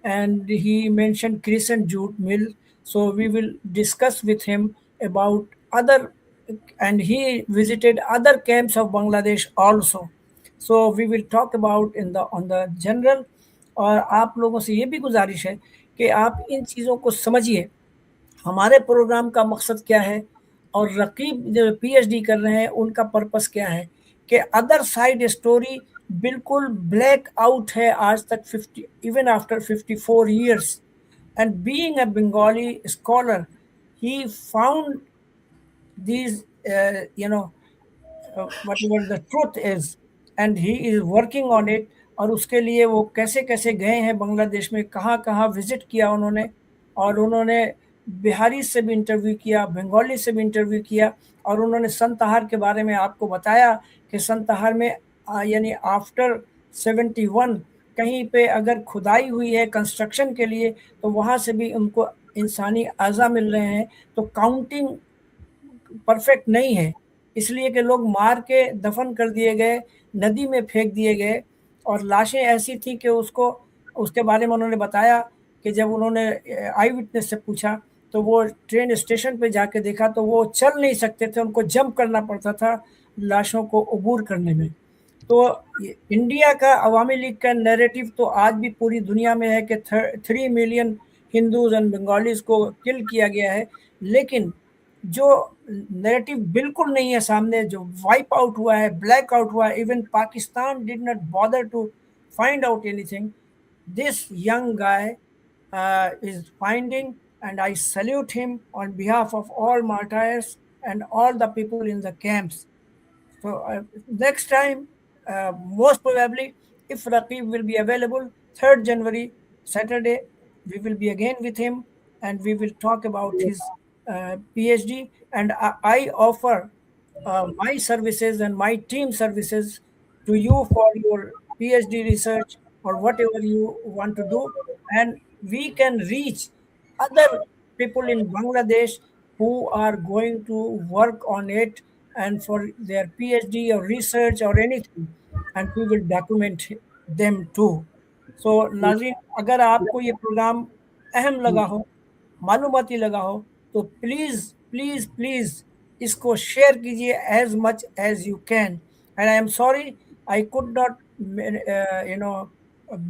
and he mentioned crescent jute mill, so we will discuss with him about other, and he visited other camps of Bangladesh also, so we will talk about in the on the general। और आप लोगों से ये भी गुजारिश है कि आप इन चीज़ों को समझिए, हमारे प्रोग्राम का मकसद क्या है और रकीब जो पीएचडी कर रहे हैं उनका पर्पस क्या है। कि अदर साइड स्टोरी बिल्कुल ब्लैक आउट है आज तक 50 even after 54 years, and being a Bengali scholar he found these whatever the truth is and he is working on it। और उसके लिए वो कैसे कैसे गए हैं बांग्लादेश में, कहाँ कहाँ विजिट किया उन्होंने, और उन्होंने बिहारी से भी इंटरव्यू किया, बंगाली से भी इंटरव्यू किया, और उन्होंने संतहार के बारे में आपको बताया कि संतहार में यानी आफ्टर 71 कहीं पे अगर खुदाई हुई है कंस्ट्रक्शन के लिए तो वहाँ से भी उनको इंसानी अज़ा मिल रहे हैं। तो काउंटिंग परफेक्ट नहीं है, इसलिए कि लोग मार के दफन कर दिए गए, नदी में फेंक दिए गए, और लाशें ऐसी थी कि उसको उसके बारे में उन्होंने बताया कि जब उन्होंने आई विटनेस से पूछा तो वो ट्रेन स्टेशन पे जाके देखा तो वो चल नहीं सकते थे, उनको जंप करना पड़ता था लाशों को अबूर करने में। तो इंडिया का अवामी लीग का नैरेटिव तो आज भी पूरी दुनिया में है कि 3 मिलियन हिंदूज एंड बंगालीज को किल किया गया है, लेकिन जो नैरेटिव बिल्कुल नहीं है सामने, जो वाइप आउट हुआ है, ब्लैक आउट हुआ है, even Pakistan did not bother to find out anything, this young guy is finding, and I salute him on behalf of all martyrs and all the people in the camps. So next time, most probably, if Raquib will be available, 3rd January, Saturday, we will be again with him and we will talk about his PhD. And I offer my services and my team services to you for your PhD research or whatever you want to do. And we can reach other people in Bangladesh who are going to work on it and for their PhD or research or anything, and we will document them too. So नाज़रीन, अगर आपको ये programme अहम लगा हो, मालूमाती लगा हो, तो प्लीज़ प्लीज़ प्लीज़ इसको शेयर कीजिए as much as you can। And I am sorry I could not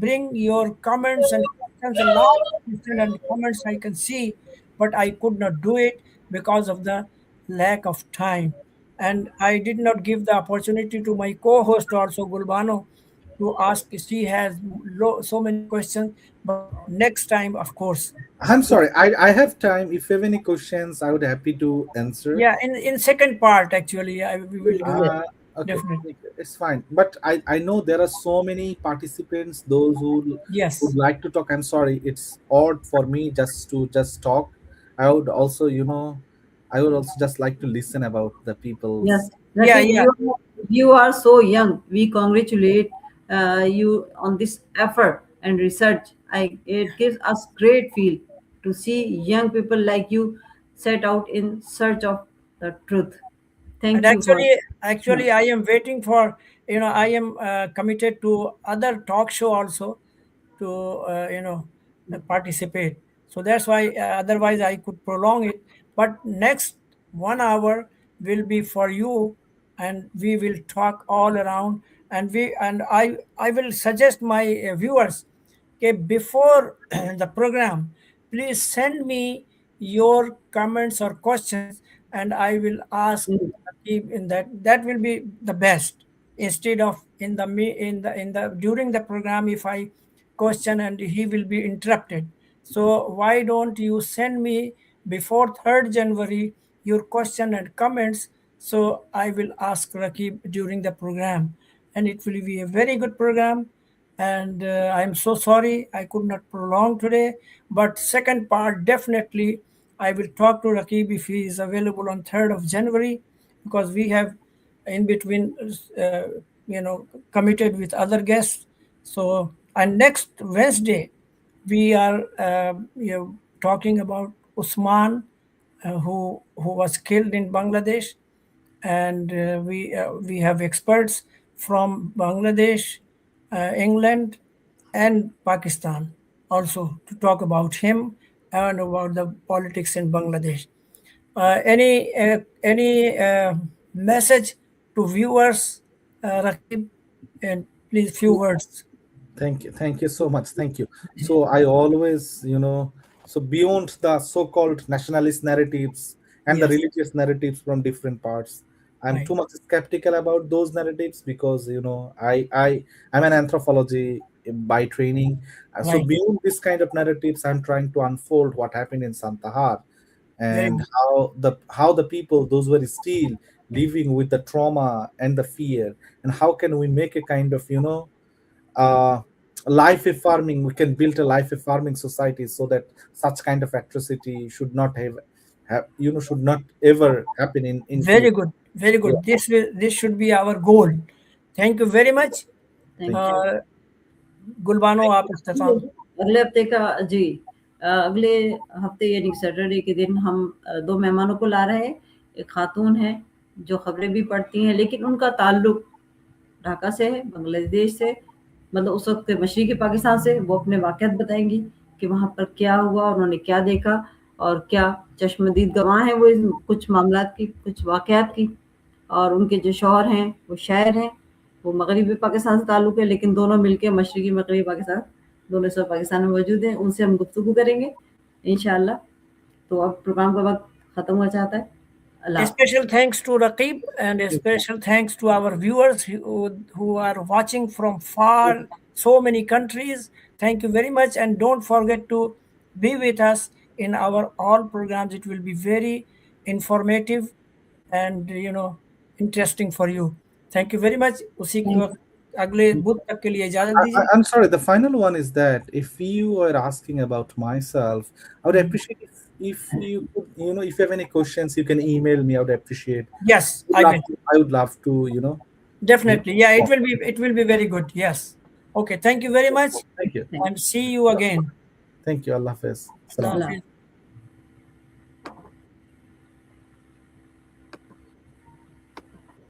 bring your comments and questions, a lot of questions and comments I can see, but I could not do it because of the lack of time. And I did not give the opportunity to my co-host also, Gulbano, to ask. She has so many questions, but next time, of course. I'm sorry, I have time. If you have any questions, I would happy to answer. Yeah, in second part actually, we will do Yes. Okay, definitely. it's fine. But I know there are so many participants, those who would Yes. like to talk. I'm sorry, it's odd for me just to just talk. I would also, I would also just like to listen about the Yes, people's. Yeah, Raquib, yeah. you are so young. We congratulate you on this effort and research. It gives us great feel to see young people like you set out in search of the truth. And Thank you for. actually, Yeah. I am waiting for, I am committed to other talk show also to, participate. So that's why, otherwise I could prolong it. But next 1 hour will be for you, and we will talk all around. And I will suggest my viewers, okay, before the program, please send me your comments or questions, and I will ask Mm. Rakib in that. That will be the best, instead of in the me in the during the program, if I question and he will be interrupted. So why don't you send me before 3rd January your question and comments, so I will ask Rakib during the program, and it will be a very good program. And I'm so sorry I could not prolong today, but second part, definitely I will talk to Rakib if he is available on 3rd of January, because we have in between, uh, committed with other guests. So, and next Wednesday we are, talking about Usman, who was killed in Bangladesh, and we have experts from Bangladesh, England, and Pakistan also to talk about him and about the politics in Bangladesh. Any message to viewers, Rakib, and please few words. Thank you so much. Thank you. So I always, so beyond the so-called nationalist narratives and the Yes, religious narratives from different parts, I'm right, too much skeptical about those narratives because I'm an anthropology by training. So right. beyond this kind of narratives, I'm trying to unfold what happened in Santahar Very and good. how the people, those were still living with the trauma and the fear, and how can we make a kind of uh, life farming, we can build a life farming society so that such kind of atrocity should not should not ever happen in Very future. good. Very Yeah, good. This should be our goal. Thank you very much. Thank thank you. you. Uh, Gulbano आप इख्तिताम। अगले हफ्ते का जी, अगले हफ्ते यानी Saturday के दिन हम दो मेहमानों को ला रहे हैं। एक खातून है जो खबरें भी पढ़ती हैं, लेकिन उनका ताल्लुक ढाका से है, बांग्लादेश से, मतलब उस वक्त मशरक़ी पाकिस्तान से। वो अपने वाक़यात बताएंगी कि वहाँ पर क्या हुआ, उन्होंने क्या देखा और क्या चश्मदीद गवाह हैं वो कुछ मामलात की, कुछ वाक़यात की। और उनके जो शौहर हैं वो शायर हैं, वो मगरबी पाकिस्तान से ताल्लुक़ है, लेकिन दोनों मिलके मशरक़ी मगरबी पाकिस्तान दोनों इस वक्त पाकिस्तान में मौजूद हैं। उनसे हम गुफ्तगू करेंगे इंशाअल्लाह। तो अब प्रोग्राम का वक्त ख़त्म हुआ चाहता है। A अल्लाह हाफ़िज़। special thanks to Raqib, and a special thanks to our viewers who are watching from far, so many countries. Thank you very much, and don't forget to be with us in our all programs. It will be very informative and interesting for you. Thank you very much. उसी thank you. अगले बुध तक के लिए इजाजत दीजिए। I'm sorry. The final one is that if you are asking about myself, I would appreciate if you could, if you have any questions, you can email me. I would appreciate. Yes, I will. I would love to, Definitely. Yeah, it talk. will be, it will be very good. Yes. Okay. Thank you very much, Thank you. Thank and see you again. Thank you. Allah Hafiz. You. Salam. Allah Allah हाफ़िज़। Hafiz.